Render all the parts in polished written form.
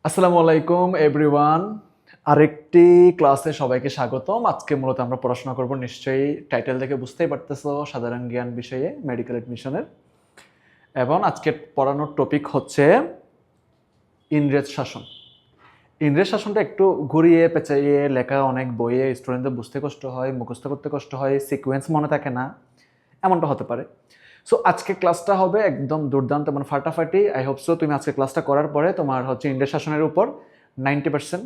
আসসালামু আলাইকুম এভরিওয়ান। আরেকটি ক্লাসে সবাইকে স্বাগতম। আজকে মূলত আমরা পড়াশোনা করব, নিশ্চয়ই টাইটেল থেকে বুঝতেই পারতেছো, সাধারণ জ্ঞান বিষয়ে মেডিকেল এডমিশনের। এবং আজকে পড়ানোর টপিক হচ্ছে ইংরেজ শাসন। ইংরেজ শাসনটা একটু ঘুরিয়ে পেঁচাইয়ে লেখা, অনেক বইয়ে স্টুডেন্টদের বুঝতে কষ্ট হয়, মুখস্থ করতে কষ্ট হয়, সিকোয়েন্স মনে থাকে না, এমনটা হতে পারে। সো আজকে ক্লাসটা হবে একদম দুর্দান্ত, মানে ফাটাফাটি। আই হোপ সো তুমি আজকে ক্লাসটা করার পরে তোমার হচ্ছে ইংরেজ শাসনের উপর 90%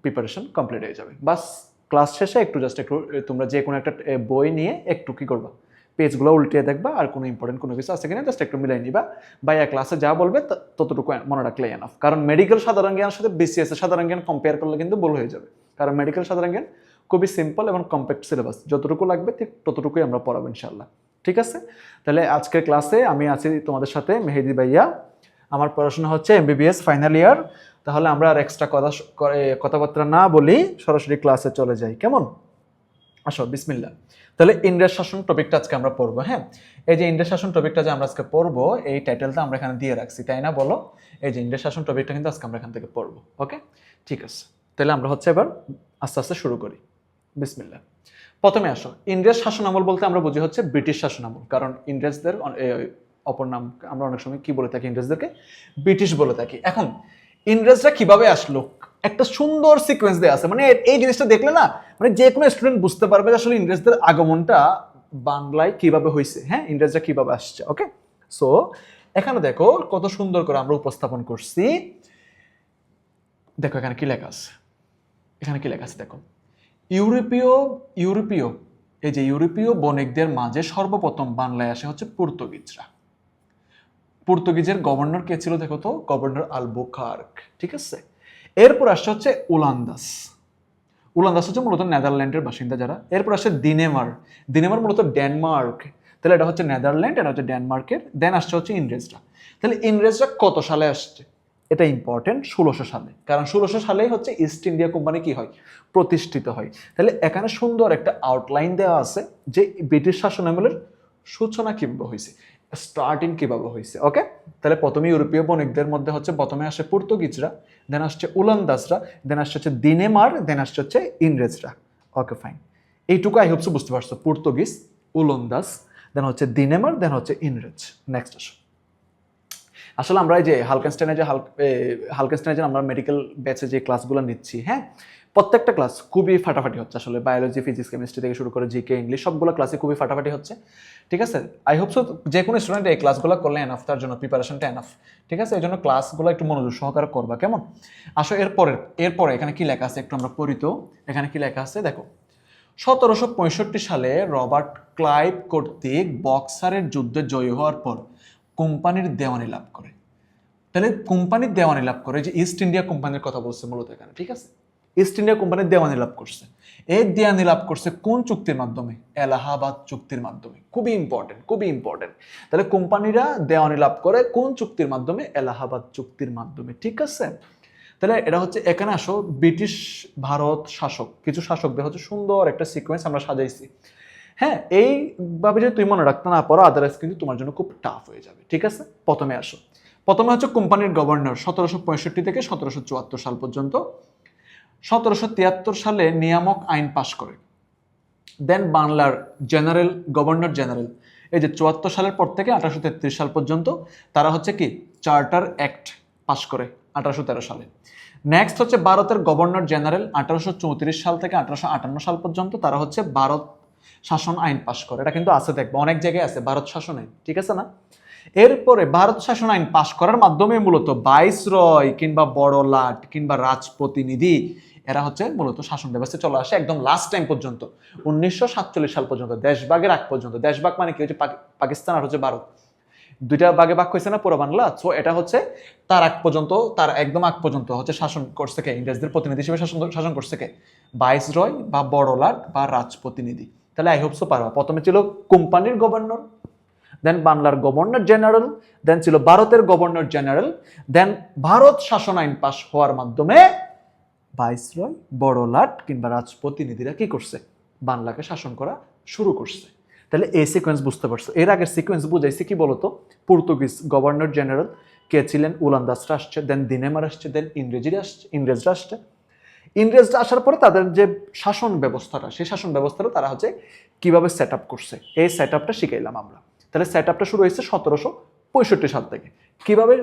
প্রিপারেশন কমপ্লিট হয়ে যাবে। বাস ক্লাস শেষে একটু জাস্ট একটু তোমরা যে কোনো একটা বই নিয়ে একটু কী করবা, পেজগুলো উল্টিয়ে দেখবা, আর কোনো ইম্পর্টেন্ট কোনো কিছু আছে কিনা জাস্ট একটু মিলাই নিবা। বা ক্লাসে যা বলবে ততটুকু মনে রাখলে এনাফ। কারণ মেডিকেল সাধারণ জ্ঞানের সাথে বিসিএস এর সাধারণ জ্ঞান কম্পেয়ার করলে কিন্তু ভুল হয়ে যাবে। কারণ মেডিকেল সাধারণ জ্ঞান খুবই সিম্পল এবং কম্প্যাক্ট সিলেবাস, যতটুকু লাগবে ঠিক ততটুকুই আমরা পড়াবো ইনশাল্লাহ। ঠিক আছে, তাহলে আজকের ক্লাসে আমি আছি তোমাদের সাথে, মেহেদি ভাইয়া। আমার পড়াশোনা হচ্ছে এমবিবিএস ফাইনাল ইয়ার। তাহলে আমরা আর এক্সট্রা কথাবার্তা না বলি, সরাসরি ক্লাসে চলে যাই, কেমন? আসো, বিসমিল্লাহ। তাহলে ইংরেজ শাসন টপিকটা আজকে আমরা পড়বো। হ্যাঁ, এই যে ইংরেজ শাসন টপিকটা যে আমরা আজকে পড়বো, এই টাইটেলটা আমরা এখানে দিয়ে রাখছি, তাই না বলো? এই যে ইংরেজ শাসন টপিকটা কিন্তু আজকে আমরা এখান থেকে পড়বো। ওকে, ঠিক আছে। তাহলে আমরা হচ্ছে এবার আস্তে আস্তে শুরু করি। বিসমিল্লাহ। প্রথমে আসো, ইংরেজ শাসন আমল বলতে আমরা বুঝি হচ্ছে ব্রিটিশ শাসন আমল। কারণ ইংরেজদের অপর নাম আমরা অনেক সময় কি বলে থাকি, ইংরেজদেরকে ব্রিটিশ বলে থাকি। এখন ইংরেজরা কিভাবে আসলো, একটা সুন্দর সিকোয়েন্স দেওয়া আছে। মানে এই জিনিসটা দেখলে না, মানে যে কোনো স্টুডেন্ট বুঝতে পারবে যে আসলে ইংরেজদের আগমনটা বাংলায় কিভাবে হয়েছে। হ্যাঁ, ইংরেজরা কিভাবে আসছে। ওকে, সো এখানে দেখো কত সুন্দর করে আমরা উপস্থাপন করছি। দেখো এখানে কি লেখা আছে, এখানে কি লেখা আছে দেখো। ইউরোপীয় এই যে ইউরোপীয় বণিকদের মাঝে সর্বপ্রথম বাংলায় আসে হচ্ছে পর্তুগিজরা। পর্তুগিজের গভর্নর কে ছিল দেখো তো, গভর্নর আলবুকার্ক। ঠিক আছে, এরপর আসছে হচ্ছে ওলান্দাস। ওলান্দাস হচ্ছে মূলত নেদারল্যান্ডের বাসিন্দা যারা। এরপর আসছে দিনেমার। দিনেমার মূলত ডেনমার্ক। তাহলে এটা হচ্ছে নেদারল্যান্ড, এটা হচ্ছে ডেনমার্কের। দেন আসছে হচ্ছে ইংরেজরা। তাহলে ইংরেজরা কত সালে আসছে, এটা ইম্পর্টেন্ট, 1600 সালে। কারণ 1600 সালেই হচ্ছে ইস্ট ইন্ডিয়া কোম্পানি কি হয়, প্রতিষ্ঠিত হয়। তাহলে এখানে সুন্দর একটা আউটলাইন দেওয়া আছে যে ব্রিটিশ শাসন আমলের সূচনা কিভাবে হয়েছে, স্টার্টিং কিভাবে হয়েছে। ওকে, তাহলে প্রথমে ইউরোপীয় বণিকদের মধ্যে হচ্ছে প্রথমে আসে পর্তুগিজরা, দেন আসছে ওলন্দাসরা, দেন আসছে হচ্ছে দিনেমার, দেন আসছে হচ্ছে ইংরেজরা। ওকে ফাইন, এইটুকু আই হোপস বুঝতে পারছো। পর্তুগিজ, ওলন্দাস, দেন হচ্ছে দিনেমার, দেন হচ্ছে ইংরেজ। নেক্সট আসো। আসলে আমরা এই যে হালকেনস্টাইনে আমরা মেডিকেল ব্যাচে যে ক্লাসগুলো নিচ্ছি, হ্যাঁ, প্রত্যেকটা ক্লাস খুবই ফাটাফাটি হচ্ছে। আসলে বায়োলজি, ফিজিক্স, কেমিস্ট্রি থেকে শুরু করে জিকে, ইংলিশ, সবগুলো ক্লাসে খুবই ফাটাফাটি হচ্ছে। ঠিক আছে, আই হোপ সো যে কোনো স্টুডেন্ট এই ক্লাসগুলো করলে এনাফ, তার জন্য প্রিপারেশনটা এনাফ। ঠিক আছে, এই জন্য ক্লাসগুলো একটু মনোযোগ সহকারে করবা, কেমন? আসো এরপরে এখানে কি লেখা আছে একটু আমরা পড়ি তো। এখানে কি লেখা আছে দেখো। 1765 সালে রবার্ট ক্লাইভ কর্তৃক বক্সারের যুদ্ধে জয়ী হওয়ার পর কোম্পানির দেওয়ানি লাভ করে। তাহলে কোম্পানির দেওয়ানি লাভ করে, যে ইস্ট ইন্ডিয়া কোম্পানির কথা বলছে মূলত এখানে। ঠিক আছে, ইস্ট ইন্ডিয়া কোম্পানির দেওয়ানি লাভ করছে। এই দেওয়ানি লাভ করছে কোন চুক্তির মাধ্যমে? এলাহাবাদ চুক্তির মাধ্যমে। খুবই ইম্পর্টেন্ট, খুবই ইম্পর্টেন্ট। তাহলে কোম্পানিরা দেওয়ানি লাভ করে কোন চুক্তির মাধ্যমে? এলাহাবাদ চুক্তির মাধ্যমে। ঠিক আছে, তাহলে এটা হচ্ছে, এখানে আসো, ব্রিটিশ ভারত শাসক, কিছু শাসকদের হচ্ছে সুন্দর একটা সিকোয়েন্স আমরা সাজাইছি। হ্যাঁ, এইভাবে যদি তুমি মনে রাখতে না পারো, আদারওয়াইজ কিন্তু তোমার জন্য খুব টাফ হয়ে যাবে। ঠিক আছে, প্রথমে আসো। প্রথমে হচ্ছে কোম্পানির গভর্নর 1765 থেকে 1774 সাল পর্যন্ত। 1773 সালে নিয়ামক আইন পাশ করে। দেন বাংলার গভর্নর জেনারেল, এই যে 74 সালের পর থেকে 1833 সাল পর্যন্ত তারা হচ্ছে কি চার্টার অ্যাক্ট পাশ করে 1813 সালে। নেক্সট হচ্ছে ভারতের গভর্নর জেনারেল 1834 সাল থেকে 1858 সাল পর্যন্ত তারা হচ্ছে ভারত শাসন আইন পাশ করে। এটা কিন্তু আছে, দেখবো অনেক জায়গায় আছে ভারত শাসন আইন। ঠিক আছে না? এরপরে ভারত শাসন আইন পাশ করার মাধ্যমে মূলত ভাইসরয় কিংবা বড় লাট কিংবা রাজপ্রতিনিধি, এরা হচ্ছে মূলত শাসন ব্যবস্থায় চলে আসে একদম লাস্ট টাইম পর্যন্ত, 1947 সাল পর্যন্ত, দেশভাগের আগ পর্যন্ত। দেশভাগ মানে কি হচ্ছে, পাকিস্তান আর হচ্ছে ভারত, দুইটা ভাগে ভাগ হয়েছে না পুরো বাংলা। সো এটা হচ্ছে তার আগ পর্যন্ত, তার একদম আগ পর্যন্ত হচ্ছে শাসন করছে কে? ইংরেজদের প্রতিনিধি হিসেবে শাসন করছে কে? ভাইসরয় বা বড়লাট বা রাজপ্রতিনিধি। তাহলে আই হোপ সো পারবা। প্রথমে ছিল কোম্পানির গভর্নর, দেন বাংলার গভর্নর জেনারেল, দেন ছিল ভারতের গভর্নর জেনারেল, দেন ভারত শাসন আইন পাশ হওয়ার মাধ্যমে ভাইসরয়, বড়লাট কিংবা রাজপ্রতিনিধিরা কি করছে? বাংলাকে শাসন করা শুরু করছে। তাহলে এই সিকোয়েন্স বুঝতে পারছো। এর আগের সিকোয়েন্স বুঝাইছি কি বলতো? পর্তুগিজ গভর্নর জেনারেল, কে ছিলেন? ওলন্দাজরা আসছে, দেন দিনেমার আসছে, দেন ইংরেজরা আসছে। ইংরেজরা আসার পরে তাদের যে শাসন ব্যবস্থাটা, সেই শাসন ব্যবস্থাটা তারা হচ্ছে কিভাবে সেট আপ করছে, এই সেট আপটা শিখাইলাম আমরা। তাহলে সেট আপটা শুরু হয়েছে 1765 সাল থেকে। কিভাবে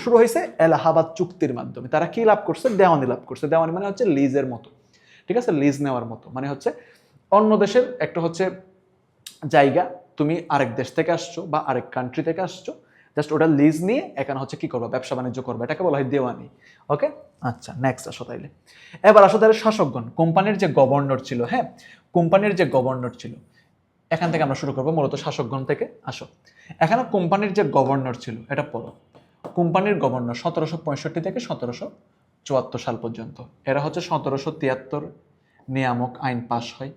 শুরু হয়েছে? এলাহাবাদ চুক্তির মাধ্যমে। তারা কি লাভ করছে? দেওয়ানি লাভ করছে। দেওয়ানি মানে হচ্ছে লিজের মতো, ঠিক আছে, লিজ নেওয়ার মতো, মানে হচ্ছে অন্য দেশের একটা হচ্ছে জায়গা, তুমি আরেক দেশ থেকে আসছো বা আরেক কান্ট্রি থেকে আসছো, জাস্ট ওটা লিজ নিয়ে এখানে হচ্ছে কি করবা? ব্যবসা বাণিজ্য করবে, এটাকে বলা হয় দেওয়ানি। ওকে, আচ্ছা, নেক্সট আসো তাইলে। এবার আসো তাহলে শাসকগণ, কোম্পানির যে গভর্নর ছিল, হ্যাঁ, কোম্পানির যে গভর্নর ছিল, এখান থেকে আমরা শুরু করবো মূলত শাসকগণ থেকে। আসো, এখানে কোম্পানির যে গভর্নর ছিল এটা পড়ো। কোম্পানির গভর্নর 1765 থেকে 1774 সাল পর্যন্ত। এরা হচ্ছে 1773 নিয়ামক আইন পাশ হয়।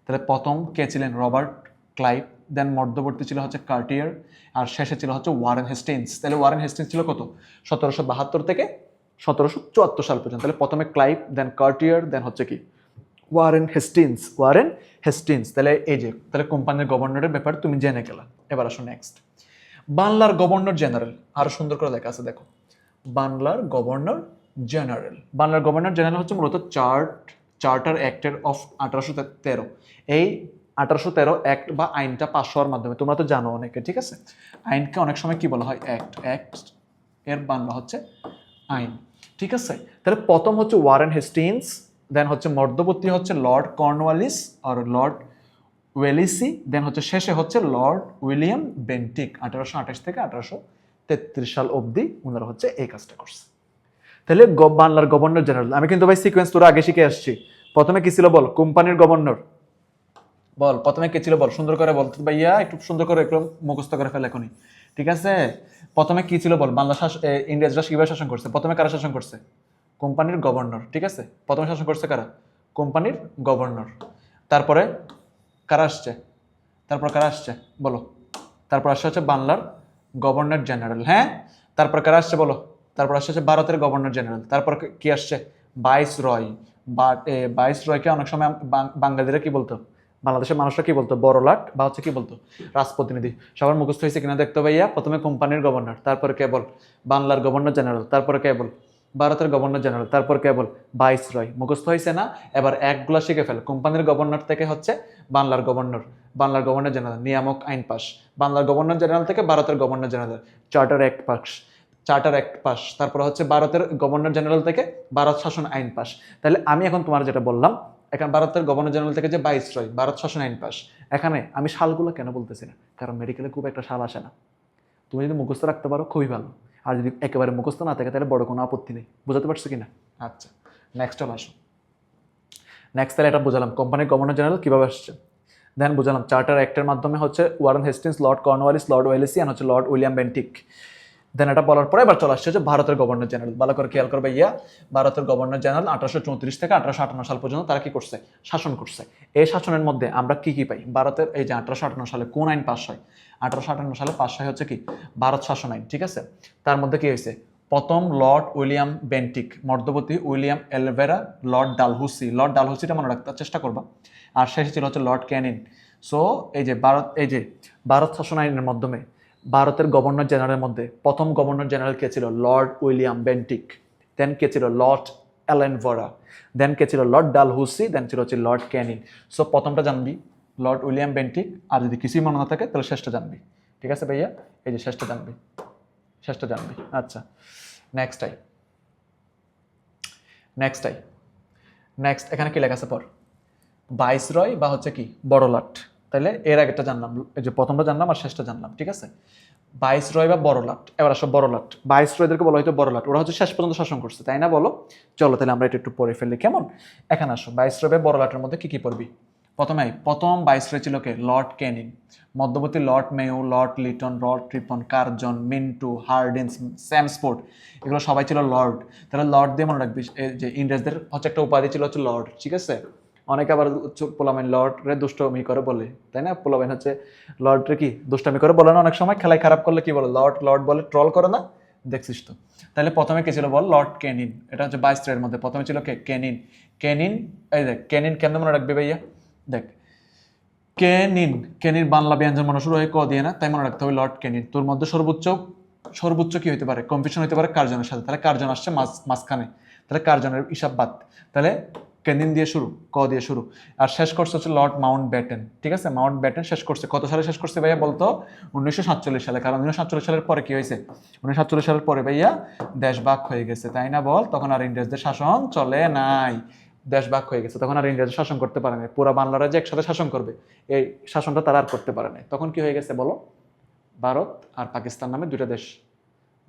তাহলে প্রথম কে ছিলেন? Robert Clive. দেন মধ্যবর্তী ছিল হচ্ছে কার্টিয়ার, আর শেষে ছিল হচ্ছে ওয়ারেন হেস্টিংস। তাহলে ওয়ারেন হেস্টিংস ছিল কত? 1772 থেকে 1774 সাল পর্যন্ত। তাহলে প্রথমে ক্লাইভ, দেন কার্টিয়ার, দেন হচ্ছে কি ওয়ারেন হেস্টিংস। তাহলে এই যে, তাহলে কোম্পানির গভর্নরের ব্যাপার তুমি জেনে গেলা। এবার আসো নেক্সট, বাংলার গভর্নর জেনারেল। আরো সুন্দর করে লেখা আছে দেখো, বাংলার গভর্নর জেনারেল। বাংলার গভর্নর জেনারেল হচ্ছে মূলত চার্টার অ্যাক্টের অফ 1813। এই 1813 অ্যাক্ট বা আইনটা পাস হওয়ার মাধ্যমে, তোমরা তো জানো অনেকে, ঠিক আছে, আইনকে অনেক সময় কি বলা হয়? অ্যাক্ট এর বাংলা হচ্ছে আইন, ঠিক আছে। তাহলে প্রথম হচ্ছে ওয়ারেন হেস্টিংস, দেন হচ্ছে মধ্যবর্তী হচ্ছে লর্ড কর্নওয়ালিস আর লর্ড ওয়েলিসি, দেন হচ্ছে শেষে হচ্ছে লর্ড উইলিয়াম বেন্টিক। 1828 থেকে 1833 সাল অবধি ওনারা হচ্ছে এই কাজটা করছে। তাহলে বাংলার গভর্নর জেনারেল, আমি কিন্তু ভাই সিকোয়েন্স তোরা আগে শিখে আসছি। প্রথমে কি ছিল বল? কোম্পানির গভর্নর। বল প্রথমে কে ছিল? বল সুন্দর করে বল ভাইয়া, একটু সুন্দর করে একটু মুখস্থ করে ফেলে এখনই, ঠিক আছে। প্রথমে কি ছিল বল? বাংলা ইংরেজরা কিভাবে শাসন করছে? প্রথমে কারা শাসন করছে? কোম্পানির গভর্নর, ঠিক আছে। প্রথমে শাসন করছে কারা? কোম্পানির গভর্নর। তারপরে কারা আসছে? তারপর কারা আসছে বলো? তারপর আসছে হচ্ছে বাংলার গভর্নর জেনারেল, হ্যাঁ। তারপর কারা আসছে বলো? তারপর আসছে হচ্ছে ভারতের গভর্নর জেনারেল। তারপর কি আসছে? ভাইস রয়। বা ভাইস রয়কে অনেক সময় বাঙালিরা কি বলতো? বাংলাদেশের মানুষরা কি বলতো? বড়লাট বা হচ্ছে কি বলতো? রাজপ্রতিনিধি। সবার মুখস্থ হয়েছে কিনা দেখতে ভাইয়া? প্রথমে কোম্পানির গভর্নর, তারপরে কেবল বাংলার গভর্নর জেনারেল, তারপরে কেবল ভারতের গভর্নর জেনারেল, তারপর কেবল ভাইস রয়। মুখস্থ হয়েছে না? এবার একগুলা শিখে ফেল। কোম্পানির গভর্নর থেকে হচ্ছে বাংলার গভর্নর জেনারেল, নিয়ামক আইন পাস। বাংলার গভর্নর জেনারেল থেকে ভারতের governor general, charter act pass. তারপর হচ্ছে ভারতের গভর্নর জেনারেল থেকে ভারত শাসন আইন পাস। তাহলে আমি এখন তোমার যেটা বললাম, এখন ভারতের গভর্নর জেনারেল থেকে যে ভাইসরয়, ভারত শাসন আইন পাস। এখানে আমি সালগুলো কেন বলতেছি না, কারণ মেডিকেলে খুব একটা সাল আসে না। তুমি যদি মুখস্থ রাখতে পারো খুবই ভালো, আর যদি একেবারে মুখস্থ না থাকে তাহলে বড় কোনো আপত্তি নেই। বুঝতে পারছো কিনা? আচ্ছা, নেক্সট চলে আসো। নেক্সট তাহলে এটা বুঝালাম কোম্পানির গভর্নর জেনারেল কীভাবে আসছে, দেন বুঝালাম চার্টার অ্যাক্টের মাধ্যমে হচ্ছে Warren Hastings, lord Cornwallis, lord Wellesley আর হচ্ছে লর্ড উইলিয়াম বেন্টিক। দেন এটা বলার পরে এবার চলে আসছে হচ্ছে ভারতের গভর্নর জেনারেল। ভালো করে খেয়াল করবে ইয়া, ভারতের গভর্নর জেনারেল 1834 থেকে 1858 সাল পর্যন্ত তারা কি করছে? শাসন করছে। এই শাসনের মধ্যে আমরা কি কি পাই? ভারতের এই যে 1858 সালে কোন আইন পাস হয়? 1858 সালে পাস হয় হচ্ছে কি? ভারত শাসন আইন, ঠিক আছে। তার মধ্যে কি হয়েছে? প্রথম লর্ড উইলিয়াম বেন্টিক, মধ্যবর্তী উইলিয়াম এলভেরা, লর্ড ডালহৌসিটা মনে রাখতে চেষ্টা করবা, আর শেষে ছিল হচ্ছে লর্ড ক্যানিং। সো এই যে ভারত শাসন আইনের মাধ্যমে ভারতের গভর্নর জেনারেলের মধ্যে প্রথম গভর্নর জেনারেল কে ছিল? Lord William Bentinck. দেন কে ছিল? লর্ড এলেনভরা। দেন কে ছিল? লর্ড ডালহৌসি। দেন ছিল হচ্ছে লর্ড ক্যানিং। সো প্রথমটা জানবি লর্ড উইলিয়াম বেন্টিক, আর যদি কিছুই মনে না থাকে তাহলে শেষটা জানবি, ঠিক আছে ভাইয়া? এই যে শেষটা জানবি। আচ্ছা, নেক্সট এখানে কি লেখা আছে পর? ভাইসরয় বা হচ্ছে কি বড়লাট। তাহলে এর আগেটা জানলাম, এই যে প্রথমটা জানলাম আর শেষটা জানলাম, ঠিক আছে। ভাইসরয় বা বড়লাট। এবার আসো বড়লাট। ভাইসরয়দেরকে বলা হয়তো বড়লাট, ওরা হচ্ছে শেষ পর্যন্ত শাসন করছে, তাই না? বলো, চলো তাহলে আমরা এটা একটু পড়ে ফেললি কেমন? এখানে আসো, ভাইসরয় বা বড়লাটের মধ্যে কি কি পড়বি? প্রথম ভাইসরয় ছিল কে? Lord Canning. মধ্যবর্তী lord Mayo, lord Lytton, lord Ripon, Curzon, Minto, Hardinge, স্যামস্পোর্ট, এগুলো সবাই ছিল লর্ড। তাহলে লর্ড দিয়ে মনে রাখবি যে ইংরেজদের হচ্ছে একটা উপাধি ছিল হচ্ছে লর্ড, ঠিক আছে। অনেকে আবার পোলামেন লর্ড রে দুষ্টমি করে বলে, তাই না? পোলামেন হচ্ছে লর্ড রে কি দুষ্টামি করে বলে না অনেক সময়, খেলায় খারাপ করলে কি বলে? লর্ড বলে, ট্রল করে না? দেখছিস তো। তাহলে প্রথমে কে ছিল বল? লর্ড ক্যানিং। এটা হচ্ছে ভাইসরয়ের মধ্যে প্রথমে ছিল কে? ক্যানিং। এই দেখ ক্যানিং কেন মনে রাখবে ভাইয়া? দেখ কেনিন বাংলা ব্যঞ্জন মনে শুরু হয় ক দিয়ে না, তাই মনে রাখতে হবে লর্ড ক্যানিং। তোর মধ্যে সর্বোচ্চ সর্বোচ্চ কি হতে পারে, কম্পিটিশন হতে পারে কার্জনের সাথে, তাহলে কার্জন আসছে মাঝখানে, তাহলে কার্জনের হিসাব বাদ, তাহলে কেনিন দিয়ে শুরু, ক দিয়ে শুরু। আর শেষ করছে হচ্ছে লর্ড মাউন্ট ব্যাটেন, ঠিক আছে, মাউন্ট ব্যাটেন শেষ করছে, কত সালে শেষ করছে ভাইয়া বলতো? 1947 সালে। কারণ 1947 সালের পরে কি হয়েছে? 1947 সালের পরে ভাইয়া দেশ ভাগ হয়ে গেছে, তাই না বল? তখন আর ইংরেজদের শাসন চলে নাই, দেশ ভাগ হয়ে গেছে, তখন আর ইংরেজদের শাসন করতে পারে নাই, পুরা বাংলারা যে একসাথে শাসন করবে এই শাসনটা তারা আর করতে পারে নাই। তখন কি হয়ে গেছে বলো? ভারত আর পাকিস্তান নামে দুইটা দেশ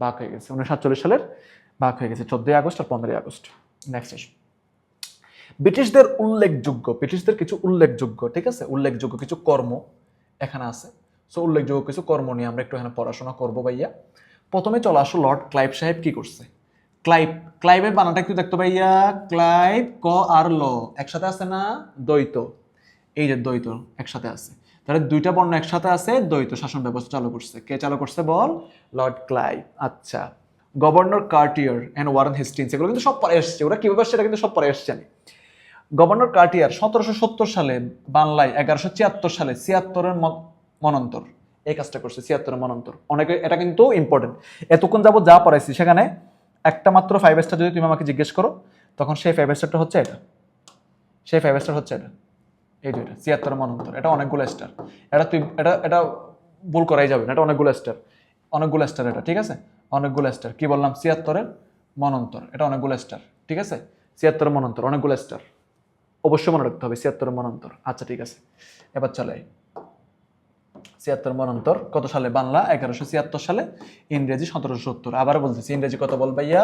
ভাগ হয়ে গেছে 1947 সালের, ভাগ হয়ে গেছে 14 আগস্ট আর 15 আগস্ট। নেক্সট আসো, ব্রিটিশদের উল্লেখযোগ্য, ব্রিটিশদের কিছু উল্লেখযোগ্য, ঠিক আছে, উল্লেখযোগ্য কিছু কর্ম এখানে আছে। সো উল্লেখযোগ্য কিছু কর্ম নিয়ে আমরা একটু এখানে পড়াশোনা করবো ভাইয়া। প্রথমে চলে আসো লর্ড ক্লাইভ সাহেব কি করছে। ক্লাইভ, ক্লাইভের বানানটা একটু দেখতো ভাইয়া, ক্লাইভ, ক আর ল একসাথে আছে না, দ্বৈত, এই যে দ্বৈত একসাথে আছে, তাহলে দুইটা বর্ণ একসাথে আছে, দ্বৈত শাসন ব্যবস্থা চালু করছে। কে চালু করছে বল? Lord Clive. আচ্ছা, governor Cartier and Warren Hastings, এগুলো কিন্তু সব পরে এসছে, ওরা কিভাবে সেটা কিন্তু সব পরে এসছে। গভর্নর কার্টিয়ার 1770 সালে বাংলায়, 1176 সালে 76-এর মনন্তর এই কাজটা করছে, 76-এর মনন্তর। অনেকে এটা কিন্তু ইম্পর্টেন্ট, এতক্ষণ যাবো যা পড়াইছি সেখানে একটা মাত্র 5 স্টার যদি তুমি আমাকে জিজ্ঞেস করো, তখন সেই 5 স্টারটা হচ্ছে এটা, সেই 5 স্টার হচ্ছে এটা, এই দুইটা 76-এর মনন্তর, এটা অনেকগুলো স্টার, এটা তুই এটা ভুল করাই যাবে না, এটা অনেকগুলো স্টার, অনেকগুলো স্টার এটা, ঠিক আছে, অনেকগুলো স্টার। কি বললাম? 76-এর মনন্তর, এটা অনেকগুলো স্টার, ঠিক আছে, 76-এর মনন্তর অনেকগুলো স্টার, অবশ্যই মনে রাখতে হবে 76-এর মনন্তর। আচ্ছা ঠিক আছে, এবার চলে 76 মনন্তর কত সালে? বাংলা 1176 সালে, ইংরেজি 1770। আবার বলতেছি, ইংরেজি কত বল ভাইয়া?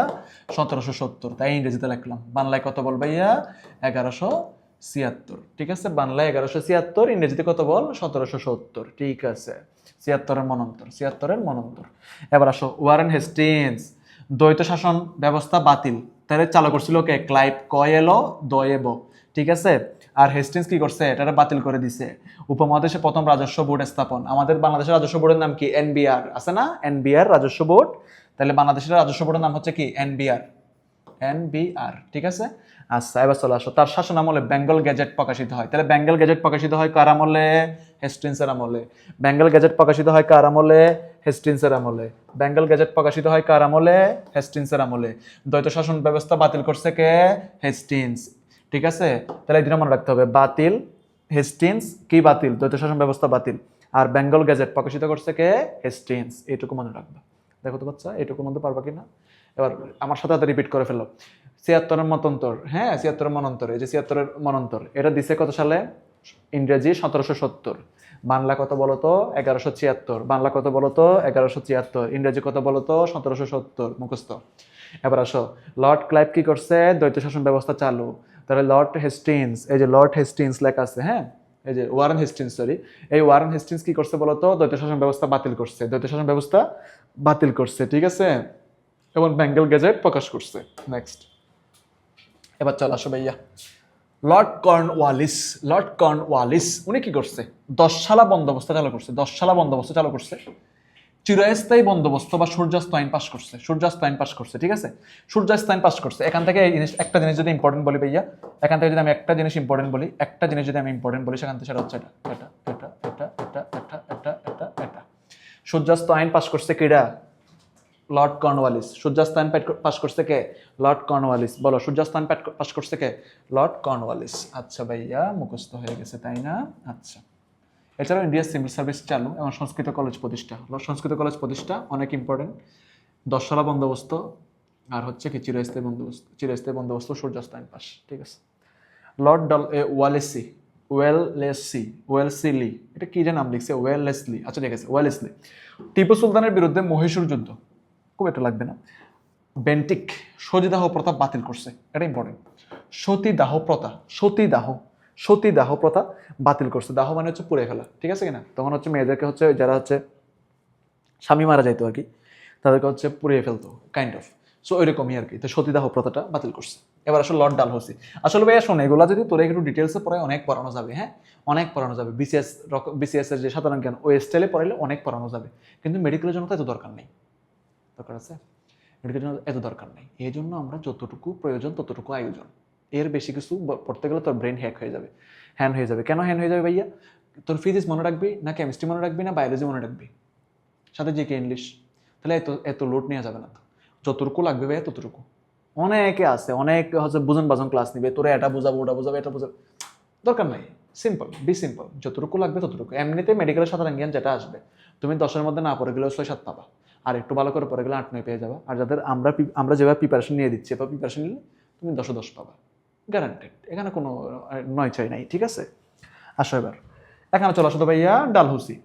1770, তাই ইংরেজিতে লিখলাম। বাংলায় কত বল ভাইয়া? 1176, ঠিক আছে, বাংলায় 1176, ইংরেজিতে কত বল? 1770, ঠিক আছে, 76-এর মনন্তর, 76-এর মনন্তর। এবার আসো, ওয়ারেন হেস্টিংস, দ্বৈত শাসন ব্যবস্থা বাতিল, তাহলে চালু করছিল কে? ক্লাইভ, কয়েলো দয়েব, ঠিক আছে। আর হেস্টিংস কি করছে? এটা বাতিল করে দিছে। উপমহাদেশে প্রথম রাজস্ব বোর্ড স্থাপন, আমাদের বাংলাদেশের রাজস্ব বোর্ডের নাম কি? এনবিআর, আছে না? এনবিআর রাজস্ব বোর্ড, তাহলে বাংলাদেশের রাজস্ব বোর্ডের নাম হচ্ছে কি? এনবিআর, এনবিআর, ঠিক আছে। আচ্ছা, এবার চলে আসো, তার শাসন আমলে বেঙ্গল গেজেট প্রকাশিত হয়, তাহলে বেঙ্গল গেজেট প্রকাশিত হয় কার আমলে? হেস্টিংসের আমলে। বেঙ্গল গেজেট প্রকাশিত হয় কার আমলে? হেস্টিংসের আমলে। বেঙ্গল গেজেট প্রকাশিত হয় কার আমলে? হেস্টিংসের আমলে। দ্বৈত শাসন ব্যবস্থা বাতিল করছে কে? হেস্টিংস, ঠিক আছে, তাহলে এই দিনে মনে রাখতে হবে, বাতিল, হেস্টিংস কি বাতিল? দ্বৈত শাসন ব্যবস্থা বাতিল। আর বেঙ্গল গেজেট প্রকাশিত করছে কে? হেস্টিংস, এইটুকু মনে রাখবা। দেখো তো বাচ্চা, এইটুকু মধ্যে পারবা কিনা? এবার আমার সাথে সাথে রিপিট করে ফেলো। 76-এর মতান্তর, হ্যাঁ 76-এর মনান্তর, এই যে 76-এর মনান্তর, এটা দিছে কত সালে? ইংরেজি 1770, বাংলা কত বলতো? 1176, বাংলা কত বলতো? 1176, ইংরেজি কত বলতো? 1770, মুখস্থ। এবার আসো, লর্ড ক্লাইভ কি করছে? দ্বৈত শাসন ব্যবস্থা চালু, তাহলে লর্ড হেস্টিংস, এই যে লর্ড হেস্টিংস লেখা আছে, হ্যাঁ, এই যে ওয়ারেন হেস্টিংস, সরি, এই ওয়ারেন হেস্টিংস কি করছে বলতো? দ্বৈত শাসন ব্যবস্থা বাতিল করছে, দ্বৈত শাসন ব্যবস্থা বাতিল করছে, ঠিক আছে, এবং বেঙ্গল গেজেট প্রকাশ করছে। নেক্সট, এবার চল আসো ভাইয়া, লর্ড কর্নওয়ালিস, লর্ড কর্নওয়ালিস উনি কি করছে? 10 শালা বন্দোবস্ত চালু করছে, 10 শালা বন্দোবস্ত চালু করছে, চিরস্থায়ী বন্দোবস্ত বা সূর্যাস্ত আইন পাস করছে, সূর্যাস্ত আইন পাস করছে, ঠিক আছে, সূর্যাস্ত আইন পাস করছে। এখান থেকে এই জিনিস, একটা জিনিস যদি ইম্পর্টেন্ট বলি ভাইয়া, এখান থেকে যদি আমি একটা জিনিস ইম্পর্টেন্ট বলি, একটা জিনিস যদি আমি ইম্পর্টেন্ট বলি, সেখান থেকে সেটা হচ্ছে এটা এটা এটা এটা এটা এটা এটা এটা এটা সূর্যাস্ত আইন পাস করছে কিরা? Lord Cornwallis. সূর্যাস্ত আইন পাস করছে কে? Lord Cornwallis. বলো, সূর্যাস্ত আইন পাস করছে কে? Lord Cornwallis. আচ্ছা ভাইয়া, মুখস্থ হয়ে গেছে তাই না? আচ্ছা, এছাড়াও ইন্ডিয়া সিভিল সার্ভিস চালু এবং সংস্কৃত কলেজ প্রতিষ্ঠা, সংস্কৃত কলেজ প্রতিষ্ঠা অনেক ইম্পর্টেন্ট। 10 শালা বন্দোবস্ত, আর হচ্ছে কি চিরস্থায়ী বন্দোবস্ত, চিরস্থায়ী বন্দোবস্ত, সূর্যাস্ত আইন পাস, ঠিক আছে। লর্ড ওয়ালেসি, ওয়েললেসি, ওয়েলসিলি, এটা কি যে নাম লিখছে? ওয়েললেসলি, আচ্ছা ঠিক আছে, ওয়েললেসলি। টিপু সুলতানের বিরুদ্ধে মহীশূর যুদ্ধ, খুব একটা লাগবে না। বেন্টিক সতীদাহ প্রথা বাতিল করছে, এটা ইম্পর্টেন্ট। সতীদাহ প্রথা, সতীদাহ, সতীদাহ প্রথা বাতিল করছে। দাহ মানে হচ্ছে পুড়ে ফেলা, ঠিক আছে কিনা? তখন হচ্ছে মেয়েদেরকে হচ্ছে, যারা হচ্ছে স্বামী মারা যাইতো আর কি, তাদেরকে হচ্ছে পুড়িয়ে ফেলতো, কাইন্ড অফ। সো ওইরকমই আর কি। তো সতীদাহ প্রথাটা বাতিল করছে। এবার আসলে লর্ড ডালহৌসি, আসলে ভাইয়া শোনো, এগুলো যদি তোরা একটু ডিটেলসে পড়ে অনেক পড়ানো যাবে, হ্যাঁ অনেক পড়ানো যাবে। বিসিএস এর যে সাধারণ জ্ঞান, ওই স্টাইলে পড়াইলে অনেক পড়ানো যাবে, কিন্তু মেডিকেলের জন্য তো এত দরকার নেই। দরকার আছে? মেডিকেলের জন্য এত দরকার নেই। এই জন্য আমরা যতটুকু প্রয়োজন ততটুকু আয়োজন, এর বেশি কিছু পড়তে গেলে তোর ব্রেন হ্যাক হয়ে যাবে, হ্যান হয়ে যাবে। কেন হ্যান হয়ে যাবে ভাইয়া? তোর ফিজিক্স মনে রাখবি না, কেমিস্ট্রি মনে রাখবি না, বায়োলজি মনে রাখবি, সাথে জিকে ইংলিশ, তাহলে এত এত লোড নেওয়া যাবে না তো, যতটুকু লাগবে ভাইয়া ততটুকু। অনেকে আছে, অনেক হচ্ছে বুঝন বাজন ক্লাস নিবে, তোরা এটা বুঝাবো ওটা বুঝাবো এটা বুঝাবো, দরকার নাই। সিম্পল, বি সিম্পল, যতটুকু লাগবে ততটুকু। এমনিতে মেডিকেলের সাধারণ জ্ঞান যেটা আসবে, তুমি 10-এর মধ্যে না পড়ে গেলেও 6-7 পাবা, আর একটু ভালো করে পড়ে গেলে 8-9 পেয়ে যাবা। আর যাদের আমরা যেভাবে প্রিপারেশন নিয়ে দিচ্ছি, এবার প্রিপারেশন নিলে তুমি 10-10 পাবা, গ্যারান্টেড। এখানে কোনো নয় ছয় নাই, ঠিক আছে? আসো এবার এখানে চলে আসো তো ভাইয়া, ডালহৌসি।